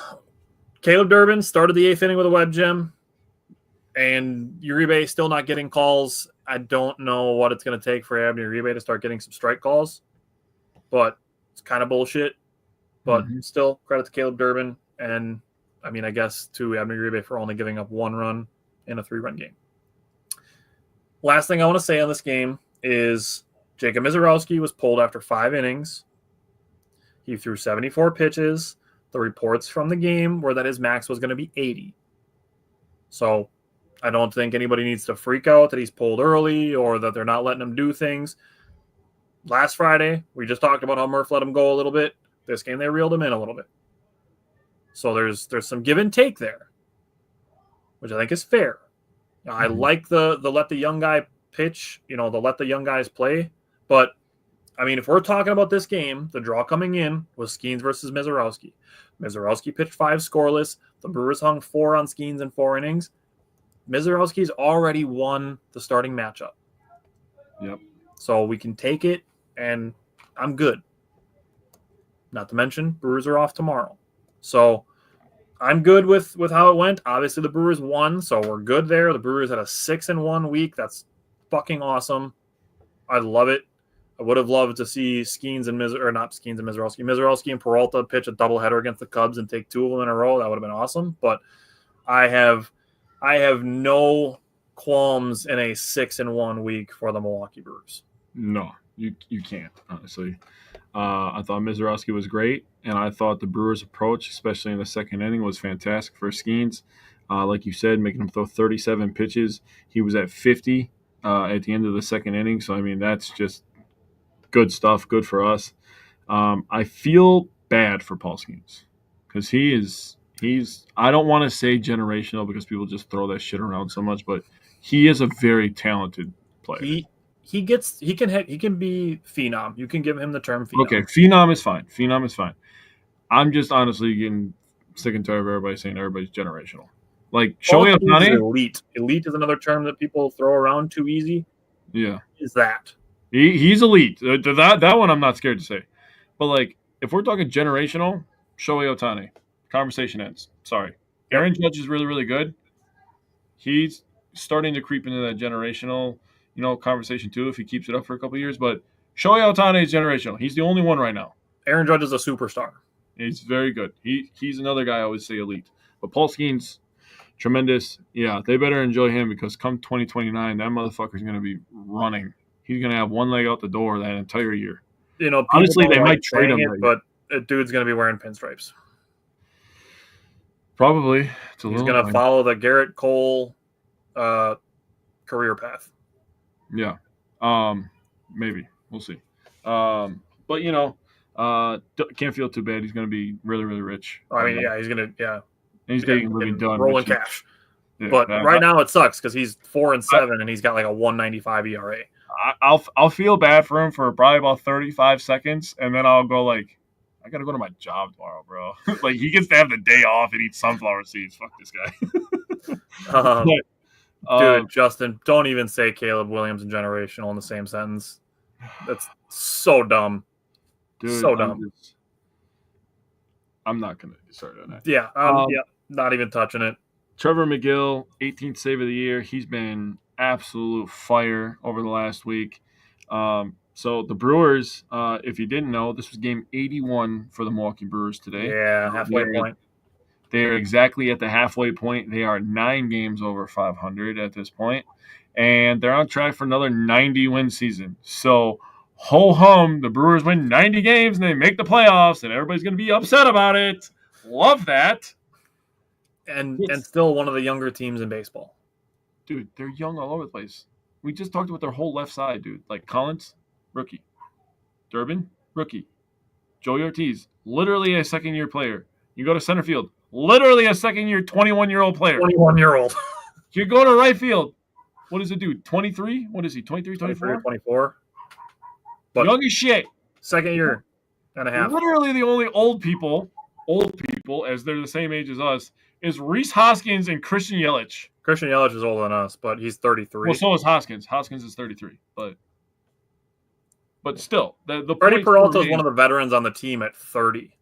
Caleb Durbin started the 8th inning with a web gem, and Uribe still not getting calls. I don't know what it's going to take for Abner Uribe to start getting some strike calls, but it's kind of bullshit. But still, credit to Caleb Durbin, and I guess to Abner Uribe for only giving up 1 run in a 3-run game. Last thing I want to say on this game is Jacob Mizorowski was pulled after 5 innings. He threw 74 pitches. The reports from the game were that his max was going to be 80. So I don't think anybody needs to freak out that he's pulled early or that they're not letting him do things. Last Friday, we just talked about how Murph let him go a little bit. This game, they reeled him in a little bit. So there's some give and take there, which I think is fair. I like the let the young guy pitch, the let the young guys play. But, if we're talking about this game, the draw coming in was Skeens versus Mizorowski. Mizorowski pitched 5 scoreless. The Brewers hung 4 on Skeens in 4 innings. Mizorowski's already won the starting matchup. Yep. So we can take it, and I'm good. Not to mention, Brewers are off tomorrow. So I'm good with how it went. Obviously, the Brewers won, so we're good there. The Brewers had a 6-1 week. That's fucking awesome. I love it. I would have loved to see Mizorowski and Peralta pitch a doubleheader against the Cubs and take 2 of them in a row. That would have been awesome. But I have no qualms in a 6-1 week for the Milwaukee Brewers. No, you can't, honestly. I thought Mizorowski was great, and I thought the Brewers' approach, especially in the 2nd inning, was fantastic for Skeens. Like you said, making him throw 37 pitches. He was at 50 at the end of the 2nd inning, so, that's just good stuff, good for us. I feel bad for Paul Skeens because he's I don't want to say generational because people just throw that shit around so much, but he is a very talented player. He can be phenom. You can give him the term phenom. Okay, phenom is fine. I'm just honestly getting sick and tired of everybody saying everybody's generational. Like Shohei Ohtani, elite. Elite is another term that people throw around too easy. Yeah, is that he's elite? That one I'm not scared to say. But like, if we're talking generational, Shohei Ohtani, conversation ends. Sorry, Aaron Judge is really, really good. He's starting to creep into that generational, conversation too if he keeps it up for a couple of years. But Shohei Ohtani is generational. He's the only one right now. Aaron Judge is a superstar. He's very good. He's another guy I always say elite. But Paul Skeens, tremendous. Yeah, they better enjoy him because come 2029, that motherfucker's going to be running. He's going to have one leg out the door that entire year. Honestly, they might trade him. But a dude's going to be wearing pinstripes. Probably. He's going to follow the Garrett Cole career path. Yeah. Maybe. We'll see. But, can't feel too bad. He's going to be really, really rich. He's going to, And he's getting really done. Rolling cash. Yeah, but right now it sucks because he's 4-7 and he's got like a 1.95 ERA. I'll feel bad for him for probably about 35 seconds, and then I'll go like, I got to go to my job tomorrow, bro. Like, he gets to have the day off and eat sunflower seeds. Fuck this guy. Dude, Justin, don't even say Caleb Williams and generational in the same sentence. That's so dumb. Dude, so dumb. I'm not going to start on that. Yeah, not even touching it. Trevor McGill, 18th save of the year. He's been absolute fire over the last week. So the Brewers, if you didn't know, this was game 81 for the Milwaukee Brewers today. Yeah, halfway point. They are exactly at the halfway point. They are 9 games over 500 at this point, and they're on track for another 90-win season. So, ho-hum, the Brewers win 90 games, and they make the playoffs, and everybody's going to be upset about it. Love that. And still one of the younger teams in baseball. Dude, they're young all over the place. We just talked about their whole left side, dude. Like Collins, rookie. Durbin, rookie. Joey Ortiz, literally a second-year player. You go to center field, literally a second-year, 21-year-old player. 21-year-old. You go to right field. What does it do? 23? What is he, 23, 24? 24. But young as shit. Second year and a half. Literally the only old people people, as they're the same age as us, is Rhys Hoskins and Christian Yelich. Christian Yelich is older than us, but he's 33. Well, so is Hoskins. Hoskins is 33, but still, the Freddie point Peralta is remains, one of the veterans on the team at 30.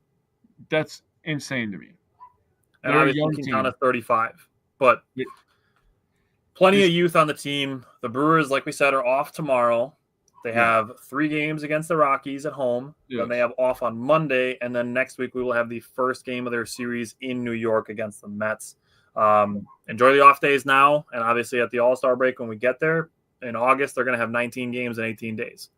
that's insane to me. And They're a obviously young Quintana team. 35. But Yeah. plenty of youth on the team. The Brewers, like we said, are off tomorrow. They have 3 games against the Rockies at home. Yes. Then they have off on Monday. And then next week we will have the first game of their series in New York against the Mets. Enjoy the off days now. And obviously at the All-Star break when we get there in August, they're going to have 19 games in 18 days.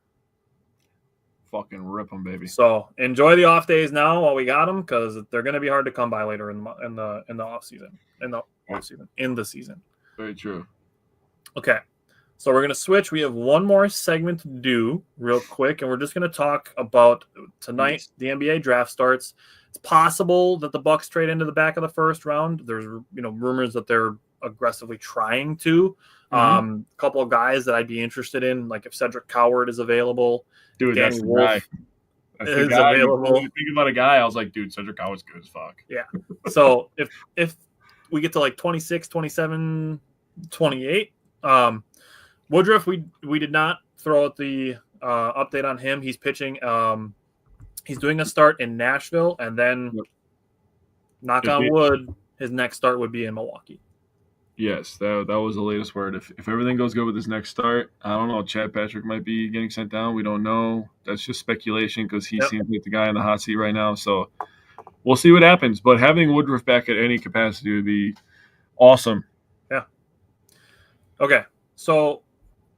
Fucking rip them, baby. So enjoy the off days now while we got them, because they're going to be hard to come by later in the off season, in the season. Very true. Okay, so we're going to switch. We have one more segment to do real quick, and we're just going to talk about tonight. Yes. The NBA draft starts. It's possible that the Bucks trade into the back of the first round. There's rumors that they're aggressively trying to. A couple of guys that I'd be interested in, like if Cedric Coward is available. Dude, Danny that's the Wolf guy. That's is the guy. available. When you think about a guy, I was like, dude, Cedric Howard's good as fuck. Yeah. So if we get to like 26, 27, 28, Woodruff, we did not throw out the update on him. He's pitching. He's doing a start in Nashville, and then knock on wood, his next start would be in Milwaukee. Yes, that was the latest word. If everything goes good with his next start, I don't know. Chad Patrick might be getting sent down. We don't know. That's just speculation because he seems like the guy in the hot seat right now. So we'll see what happens. But having Woodruff back at any capacity would be awesome. Yeah. Okay. So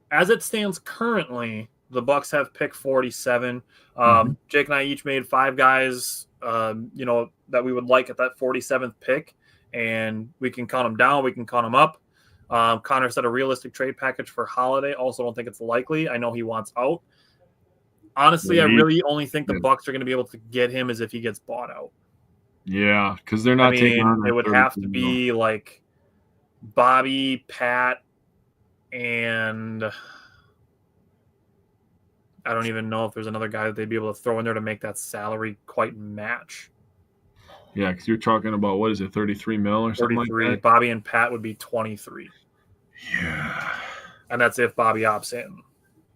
as it stands currently, the Bucks have pick 47. Jake and I each made 5 guys, that we would like at that 47th pick. And we can count them down. We can count them up. Connor said a realistic trade package for Holiday. Also don't think it's likely. I know he wants out. Honestly, I really only think the Bucks are going to be able to get him as if he gets bought out. Yeah, because they're not taking on it would have to be like Bobby, Pat, and I don't even know if there's another guy that they'd be able to throw in there to make that salary quite match. Yeah, because you're talking about, what is it, 33 mil or something 33. like that? Bobby and Pat would be 23. Yeah. And that's if Bobby opts in.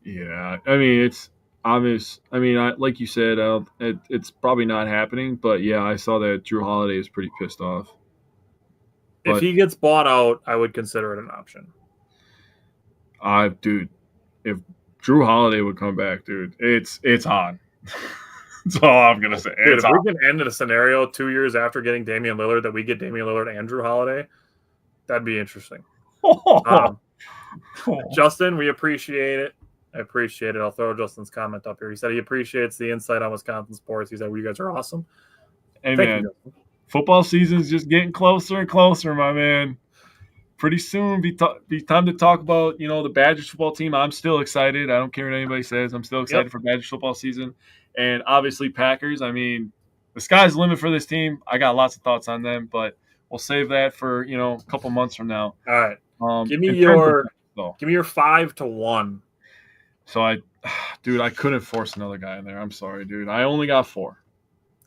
Yeah. I mean, it's obvious. I mean, like you said, it's probably not happening. But, yeah, I saw that Drew Holiday is pretty pissed off. If he gets bought out, I would consider it an option. Dude, if Drew Holiday would come back, dude, it's on. That's all I'm going to say. Dude, if we can end in a scenario 2 years after getting Damian Lillard that we get Damian Lillard and Drew Holiday, that'd be interesting. Justin, we appreciate it. I appreciate it. I'll throw Justin's comment up here. He said he appreciates the insight on Wisconsin sports. He said, well, you guys are awesome. Hey, man, football season's just getting closer and closer, my man. Pretty soon be time to talk about, the Badgers football team. I'm still excited. I don't care what anybody says. I'm still excited for Badgers football season. And obviously Packers. I mean, the sky's the limit for this team. I got lots of thoughts on them, but we'll save that for, a couple months from now. All right. Give me your 5-1. So I couldn't force another guy in there. I'm sorry, dude. I only got 4.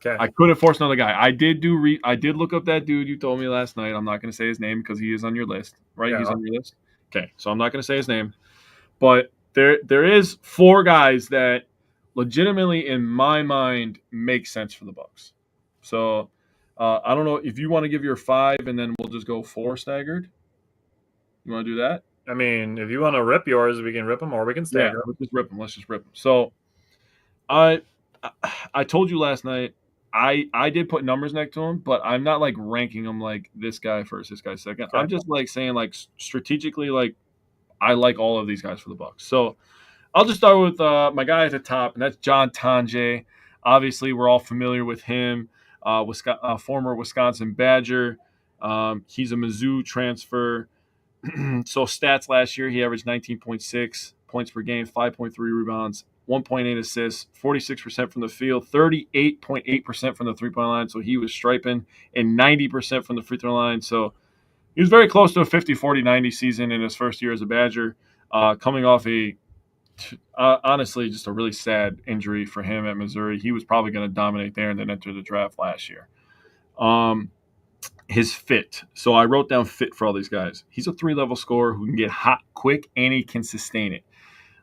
Okay. I couldn't force another guy. I did look up that dude you told me last night. I'm not going to say his name because he is on your list, right? Yeah. He's on your list. Okay. So I'm not going to say his name, but there is 4 guys that legitimately, in my mind, make sense for the Bucks. So I don't know if you want to give your 5 and then we'll just go 4 staggered. You want to do that? I mean, if you want to rip yours, we can rip them or we can stagger. Yeah, let's just rip them. So I told you last night, I did put numbers next to them, but I'm not like ranking them like this guy first, this guy second. Okay. I'm just like saying like strategically, like I like all of these guys for the Bucks. So I'll just start with my guy at the top, and that's John Tonje. Obviously, we're all familiar with him, former Wisconsin Badger. He's a Mizzou transfer. So stats last year, he averaged 19.6 points per game, 5.3 rebounds, 1.8 assists, 46% from the field, 38.8% from the three-point line. So he was striping, and 90% from the free throw line. So he was very close to a 50-40-90 season in his first year as a Badger, coming off honestly, just a really sad injury for him at Missouri. He was probably going to dominate there and then enter the draft last year. His fit. So I wrote down fit for all these guys. He's a 3-level scorer who can get hot quick and he can sustain it.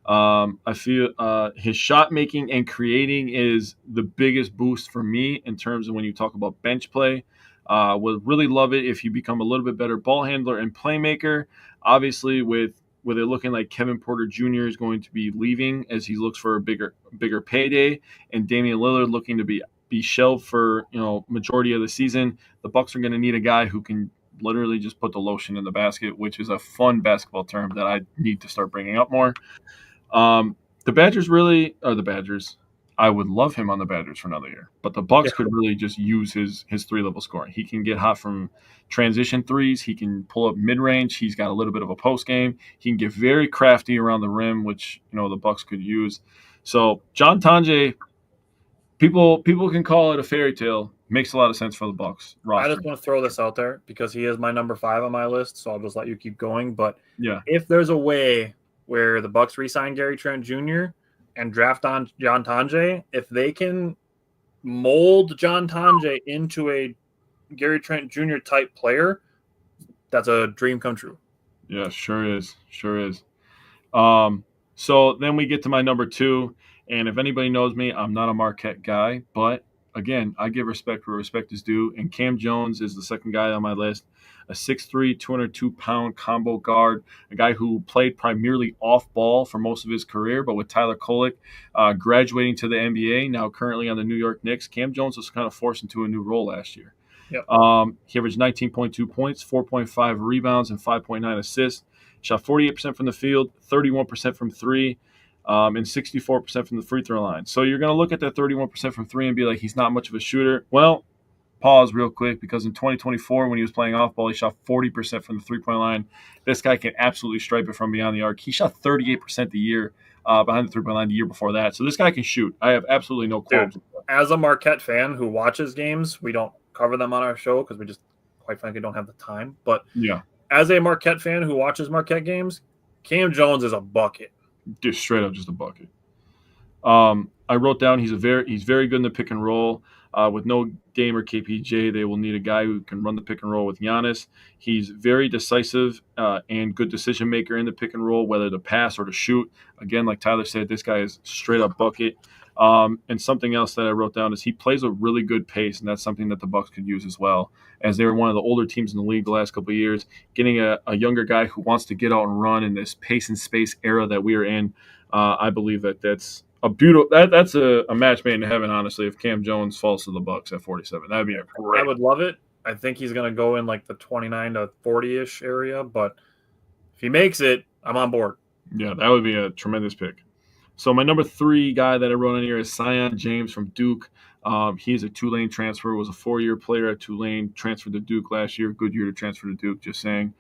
I feel his shot making and creating is the biggest boost for me in terms of when you talk about bench play. Would really love it if you become a little bit better ball handler and playmaker. Obviously, with it looking like Kevin Porter Jr. is going to be leaving as he looks for a bigger payday, and Damian Lillard looking to be shelved for majority of the season, the Bucks are going to need a guy who can literally just put the lotion in the basket, which is a fun basketball term that I need to start bringing up more. The Badgers really are the Badgers. I would love him on the Badgers for another year, but the Bucks could really just use his 3-level scoring. He can get hot from transition threes. He can pull up mid range. He's got a little bit of a post game. He can get very crafty around the rim, which the Bucks could use. So John Tonje, people can call it a fairy tale. Makes a lot of sense for the Bucks roster. I just want to throw this out there because he is my number 5 on my list, so I'll just let you keep going. But if there's a way where the Bucks re-sign Gary Trent Jr. and draft on John Tonje, if they can mold John Tonje into a Gary Trent Jr. type player, that's a dream come true. Yeah, sure is. So then we get to my number 2, and if anybody knows me, I'm not a Marquette guy, but again, I give respect where respect is due, and Cam Jones is the second guy on my list. A 6'3", 202-pound combo guard, a guy who played primarily off-ball for most of his career, but with Tyler Kolek graduating to the NBA, now currently on the New York Knicks, Cam Jones was kind of forced into a new role last year. Yep. He averaged 19.2 points, 4.5 rebounds, and 5.9 assists. Shot 48% from the field, 31% from 3, and 64% from the free throw line. So you're going to look at that 31% from 3 and be like, he's not much of a shooter. Well, pause real quick, because in 2024, when he was playing off ball, he shot 40% from the three-point line. This guy can absolutely stripe it from beyond the arc. He shot 38% the year behind the three-point line the year before that. So this guy can shoot. I have absolutely no qualms. As a Marquette fan who watches games, we don't cover them on our show because we just, quite frankly, don't have the time. But as a Marquette fan who watches Marquette games, Cam Jones is a bucket. Just straight up just a bucket. I wrote down he's very good in the pick and roll. With no Dame or KPJ, they will need a guy who can run the pick and roll with Giannis. He's very decisive and good decision maker in the pick and roll, whether to pass or to shoot. Again, like Tyler said, this guy is straight up bucket. And something else that I wrote down is he plays a really good pace, and that's something that the Bucks could use as well. As they were one of the older teams in the league the last couple of years, getting a younger guy who wants to get out and run in this pace and space era that we are in, I believe that's a beautiful. That's a match made in heaven, honestly. If Cam Jones falls to the Bucks at 47, that'd be a great. I would love it. I think he's going to go in like the 29 to 40-ish area, but if he makes it, I'm on board. Yeah, that would be a tremendous pick. So my number 3 guy that I wrote on here is Sion James from Duke. He's a Tulane transfer, was a 4-year player at Tulane, transferred to Duke last year. Good year to transfer to Duke, just saying.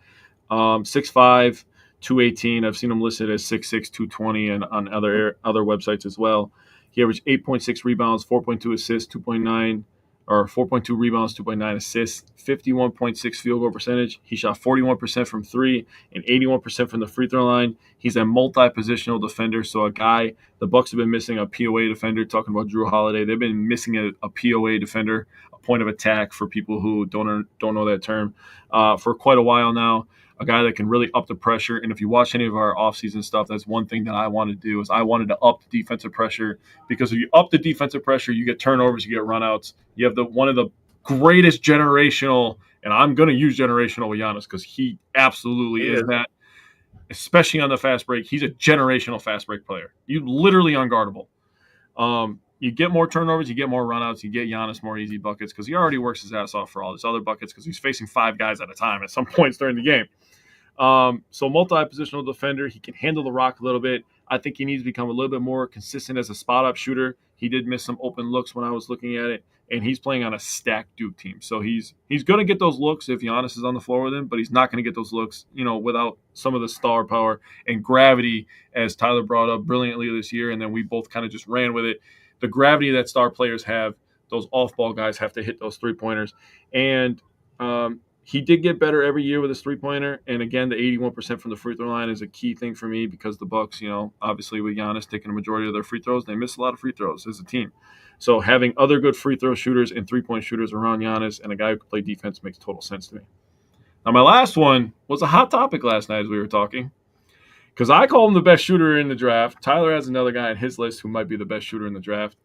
6'5", 218. I've seen him listed as 6'6", 220 and on other websites as well. He averaged 8.6 rebounds, 4.2 assists, 4.2 rebounds, 2.9 assists, 51.6 field goal percentage. He shot 41% from 3 and 81% from the free throw line. He's a multi-positional defender, so a guy the Bucks have been missing a POA defender. Talking about Drew Holiday, they've been missing a POA defender, a point of attack for people who don't know that term, for quite a while now. A guy that can really up the pressure. And if you watch any of our offseason stuff, that's one thing that I wanted to do is I wanted to up the defensive pressure, because if you up the defensive pressure, you get turnovers, you get runouts. You have one of the greatest generational, and I'm going to use generational with Giannis because he absolutely is that, especially on the fast break. He's a generational fast break player. You literally unguardable. You get more turnovers, you get more runouts, you get Giannis more easy buckets because he already works his ass off for all his other buckets because he's facing 5 guys at a time at some points during the game. So multi-positional defender. He can handle the rock a little bit. I think he needs to become a little bit more consistent as a spot-up shooter. He did miss some open looks when I was looking at it, and he's playing on a stacked Duke team. So he's going to get those looks if Giannis is on the floor with him, but he's not going to get those looks, without some of the star power and gravity, as Tyler brought up brilliantly this year, and then we both kind of just ran with it. The gravity that star players have, those off-ball guys have to hit those three-pointers. And He did get better every year with his three-pointer, and again, the 81% from the free throw line is a key thing for me because the Bucks, obviously with Giannis taking a majority of their free throws, they miss a lot of free throws as a team. So having other good free throw shooters and three-point shooters around Giannis and a guy who can play defense makes total sense to me. Now, my last one was a hot topic last night as we were talking because I call him the best shooter in the draft. Tyler has another guy on his list who might be the best shooter in the draft,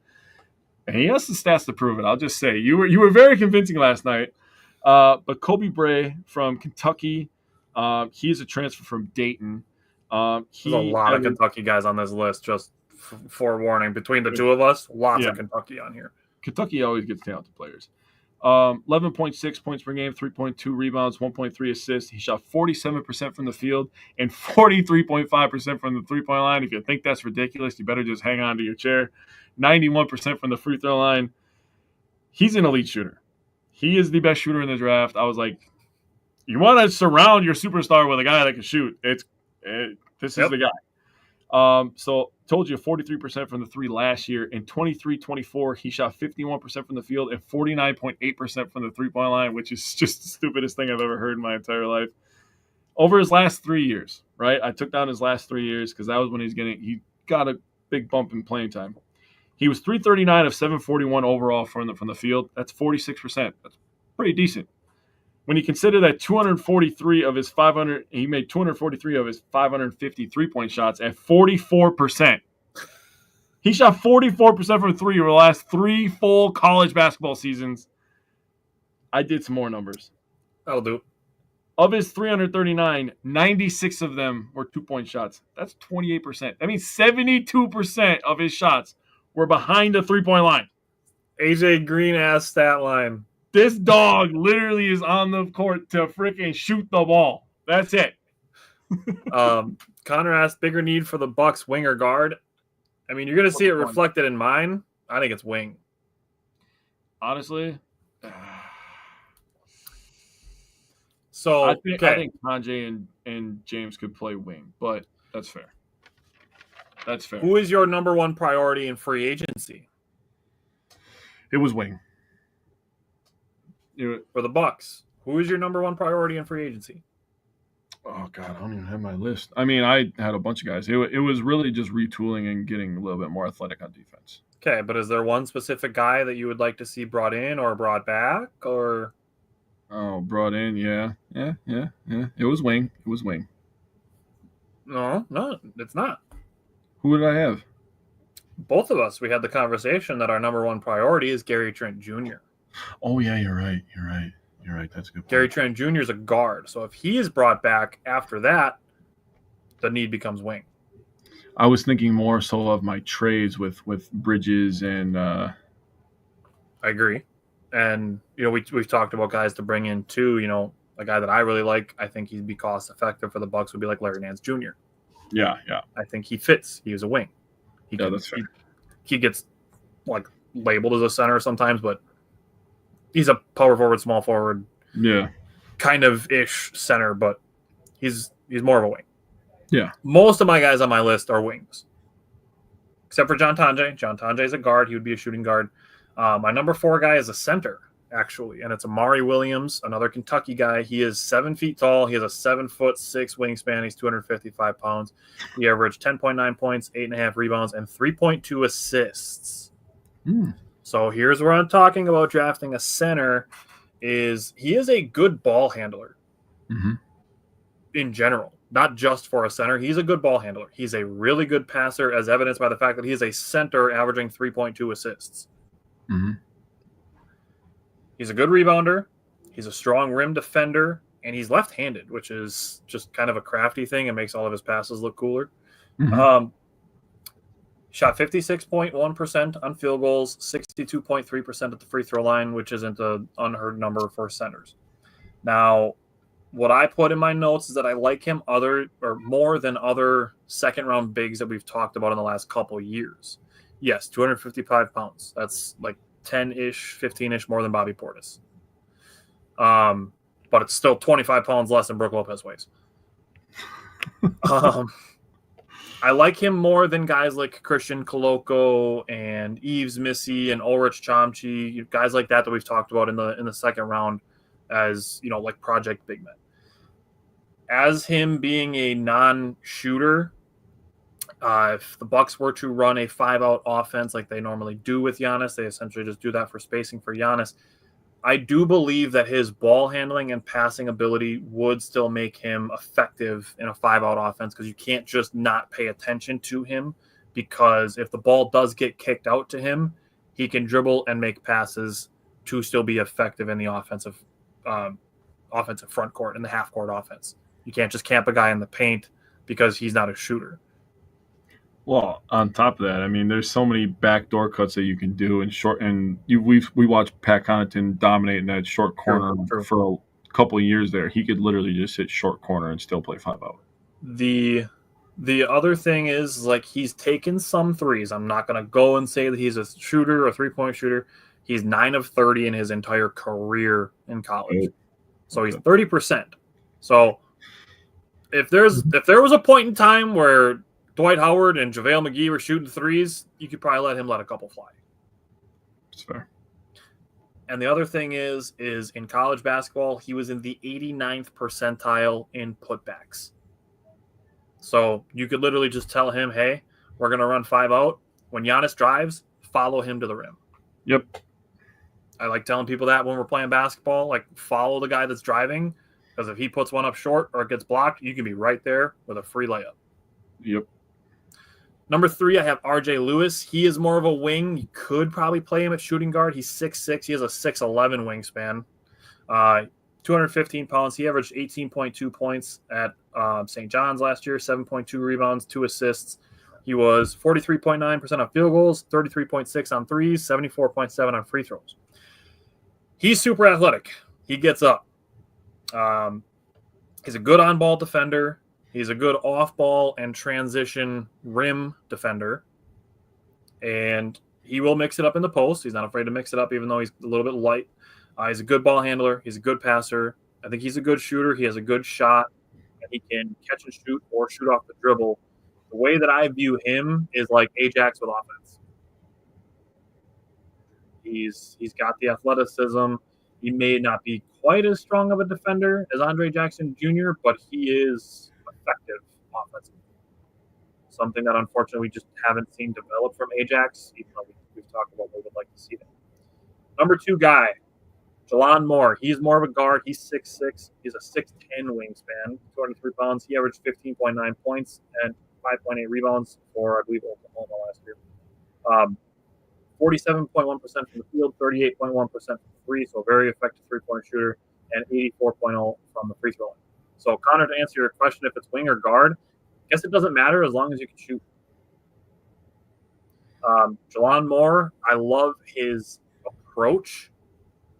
and he has the stats to prove it. I'll just say you were very convincing last night. But Kobe Bray from Kentucky, he's a transfer from Dayton. There's a lot of Kentucky guys on this list, just forewarning. Between the two of us, lots of Kentucky on here. Kentucky always gets talented players. 11.6 points per game, 3.2 rebounds, 1.3 assists. He shot 47% from the field and 43.5% from the three-point line. If you think that's ridiculous, you better just hang on to your chair. 91% from the free throw line. He's an elite shooter. He is the best shooter in the draft. I was like, you want to surround your superstar with a guy that can shoot. This is the guy. So told you 43% from the three last year. In 23-24, he shot 51% from the field and 49.8% from the three-point line, which is just the stupidest thing I've ever heard in my entire life. Over his last 3 years, right? I took down his last 3 years because that was when he got a big bump in playing time. He was 339 of 741 overall from the field. That's 46%. That's pretty decent. When you consider that 243 of his 500, he made 243 of his 550 three-point shots at 44%. He shot 44% from three over the last 3 full college basketball seasons. I did some more numbers. That'll do. Of his 339, 96 of them were two-point shots. That's 28%. That means 72% of his shots were behind the three-point line. AJ Green-ass stat line. This dog literally is on the court to freaking shoot the ball. That's it. Connor asked, bigger need for the Bucks, wing or guard? I mean, you're going to see it reflected in mine. I think it's wing. Honestly. So I think Sanjay and James could play wing, but that's fair. That's fair. Who is your number one priority in free agency? It was wing. For the Bucks, who is your number one priority in free agency? Oh, God, I don't even have my list. I mean, I had a bunch of guys. It was really just retooling and getting a little bit more athletic on defense. Okay, but is there one specific guy that you would like to see brought in or brought back? Or brought in, yeah. It was wing. No, it's not. Who did I have? Both of us, we had the conversation that our number one priority is Gary Trent Jr. Oh, yeah, you're right. That's a good point. Gary Trent Jr. is a guard. So if he is brought back after that, the need becomes wing. I was thinking more so of my trades with Bridges and I agree. And, we've talked about guys to bring in too. A guy that I really like, I think he'd be cost effective for the Bucks would be like Larry Nance Jr. Yeah. I think he fits. He was a wing. That's fair. He gets labeled as a center sometimes, but he's a power forward, small forward, kind of ish center, but he's more of a wing. Yeah. Most of my guys on my list are wings, except for John Tonje. John Tonje is a guard. He would be a shooting guard. My number 4 guy is a center, actually, and it's Amari Williams, another Kentucky guy. He is 7 feet tall. He has a 7'6" wingspan. He's 255 pounds. He averaged 10.9 points, 8.5 rebounds, and 3.2 assists. So here's where I'm talking about drafting a center. He is a good ball handler in general, not just for a center. He's a good ball handler. He's a really good passer, as evidenced by the fact that he is a center averaging 3.2 assists. He's a good rebounder. He's a strong rim defender, and he's left-handed, which is just kind of a crafty thing and makes all of his passes look cooler. Shot 56.1% on field goals, 62.3% at the free throw line, which isn't an unheard number for centers. Now, what I put in my notes is that I like him more than other second-round bigs that we've talked about in the last couple years. Yes, 255 pounds. That's like 10-ish, 15-ish more than Bobby Portis. But it's still 25 pounds less than Brook Lopez weighs. I like him more than guys like Christian Koloko and Yves Missy and Ulrich Chomchi, guys like that we've talked about in the second round. as, like project big men. As him being a non-shooter, if the Bucks were to run a 5-out offense like they normally do with Giannis, they essentially just do that for spacing for Giannis. I do believe that his ball handling and passing ability would still make him effective in a 5-out offense, because you can't just not pay attention to him, because if the ball does get kicked out to him, he can dribble and make passes to still be effective in the offensive front court, in the half court offense. You can't just camp a guy in the paint because he's not a shooter. Well, on top of that, I mean, there's so many backdoor cuts that you can do in short. And we watched Pat Connaughton dominate in that short corner for a couple of years there. He could literally just hit short corner and still play 5-out. The other thing is, like, he's taken some threes. I'm not going to go and say that he's a shooter, a 3-point shooter. He's 9 of 30 in his entire career in college. So he's 30%. So if there was a point in time where Dwight Howard and JaVale McGee were shooting threes, you could probably let him let a couple fly. That's fair. And the other thing is in college basketball, he was in the 89th percentile in putbacks. So you could literally just tell him, hey, we're going to run 5-out. When Giannis drives, follow him to the rim. Yep. I like telling people that when we're playing basketball, like, follow the guy that's driving, because if he puts one up short or it gets blocked, you can be right there with a free layup. Yep. Number 3, I have RJ Lewis. He is more of a wing. You could probably play him at shooting guard. He's 6'6". He has a 6'11" wingspan. 215 pounds. He averaged 18.2 points at St. John's last year, 7.2 rebounds, 2 assists. He was 43.9% on field goals, 33.6 on threes, 74.7 on free throws. He's super athletic. He gets up. He's a good on-ball defender. He's a good off-ball and transition rim defender. And he will mix it up in the post. He's not afraid to mix it up, even though he's a little bit light. He's a good ball handler. He's a good passer. I think he's a good shooter. He has a good shot. And he can catch and shoot or shoot off the dribble. The way that I view him is like Ajax with offense. He's got the athleticism. He may not be quite as strong of a defender as Andre Jackson Jr., but he is effective offensively. Something that unfortunately we just haven't seen develop from Ajax, even though we've talked about what we would like to see them. Number 2 guy, Jalon Moore. He's more of a guard. He's 6'6". He's a 6'10" wingspan, 203 pounds. He averaged 15.9 points and 5.8 rebounds for, I believe, Oklahoma last year. 47.1% from the field, 38.1% from free, so very effective three-point shooter, and 84.0 from the free throw line. So, Connor, to answer your question, if it's wing or guard, I guess it doesn't matter as long as you can shoot. Jalon Moore, I love his approach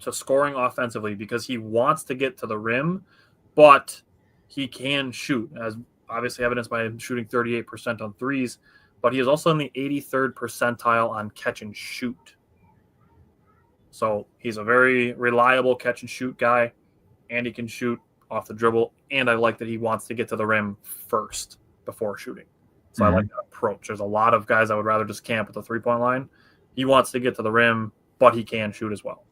to scoring offensively because he wants to get to the rim, but he can shoot, as obviously evidenced by him shooting 38% on threes, but he is also in the 83rd percentile on catch and shoot. So he's a very reliable catch and shoot guy, and he can shoot off the dribble, and I like that he wants to get to the rim first before shooting. So I like that approach. There's a lot of guys I would rather just camp at the three-point line. He wants to get to the rim, but he can shoot as well.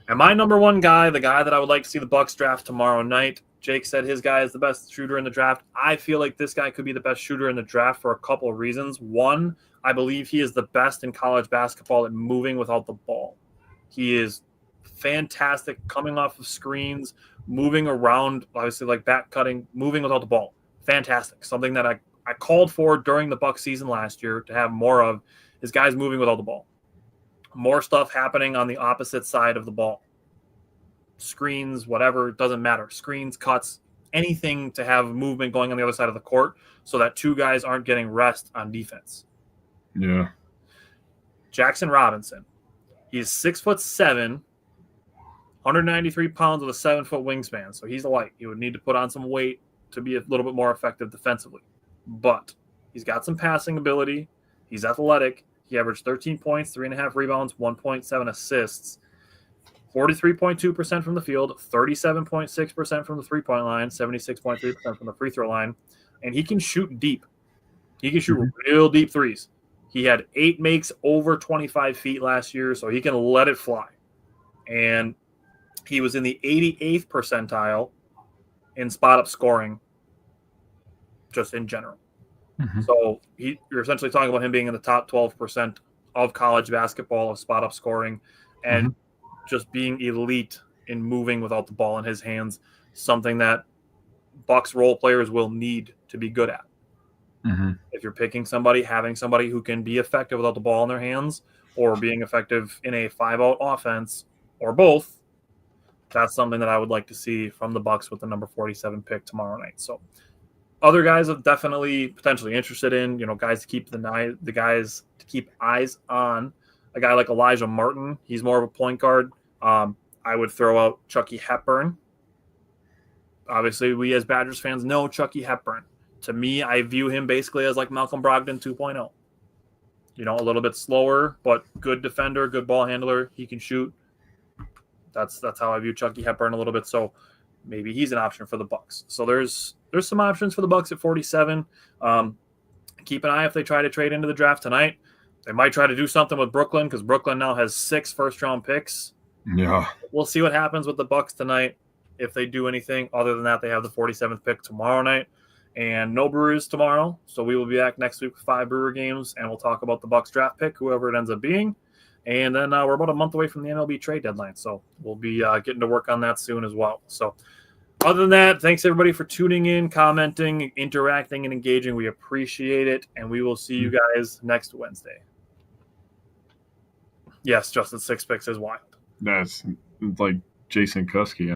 And my number 1 guy, the guy that I would like to see the Bucks draft tomorrow night, Jake said his guy is the best shooter in the draft. I feel like this guy could be the best shooter in the draft for a couple of reasons. One, I believe he is the best in college basketball at moving without the ball. He is fantastic coming off of screens, moving around, obviously like back cutting, moving without the ball. Fantastic. Something that I called for during the Bucks season last year to have more of is guys moving without the ball. More stuff happening on the opposite side of the ball. Screens, whatever, it doesn't matter. Screens, cuts, anything to have movement going on the other side of the court so that 2 guys aren't getting rest on defense. Yeah. Jackson Robinson. He's 6'7", 193 pounds with a 7-foot wingspan. So he's light. He would need to put on some weight to be a little bit more effective defensively. But he's got some passing ability. He's athletic. He averaged 13 points, 3.5 rebounds, 1.7 assists. 43.2% from the field, 37.6% from the three-point line, 76.3% from the free throw line, and he can shoot deep. He can shoot real deep threes. He had 8 makes over 25 feet last year, so he can let it fly. And He was in the 88th percentile in spot up scoring, just in general. Mhm. So you're essentially talking about him being in the top 12% of college basketball of spot up scoring and just being elite in moving without the ball in his hands, something that Bucks role players will need to be good at. If you're picking somebody, having somebody who can be effective without the ball in their hands or being effective in a 5-out offense or both, that's something that I would like to see from the Bucks with the number 47 pick tomorrow night. So other guys are definitely potentially interested in, guys to keep the guys to keep eyes on. A guy like Elijah Martin, he's more of a point guard. I would throw out Chucky Hepburn. Obviously, we as Badgers fans know Chucky Hepburn. To me, I view him basically as like Malcolm Brogdon 2.0. A little bit slower, but good defender, good ball handler. He can shoot. That's how I view Chucky Hepburn a little bit. So maybe he's an option for the Bucks. So there's some options for the Bucks at 47. Keep an eye if they try to trade into the draft tonight. They might try to do something with Brooklyn because Brooklyn now has 6 first-round picks. Yeah. We'll see what happens with the Bucks tonight if they do anything. Other than that, they have the 47th pick tomorrow night. And no Brewers tomorrow. So we will be back next week with 5 Brewer games, and we'll talk about the Bucks draft pick, whoever it ends up being. And then we're about a month away from the MLB trade deadline. So we'll be getting to work on that soon as well. So other than that, thanks everybody for tuning in, commenting, interacting, and engaging. We appreciate it. And we will see you guys next Wednesday. Yes, Justin, 6 picks is wild. That's like Jason Kuski.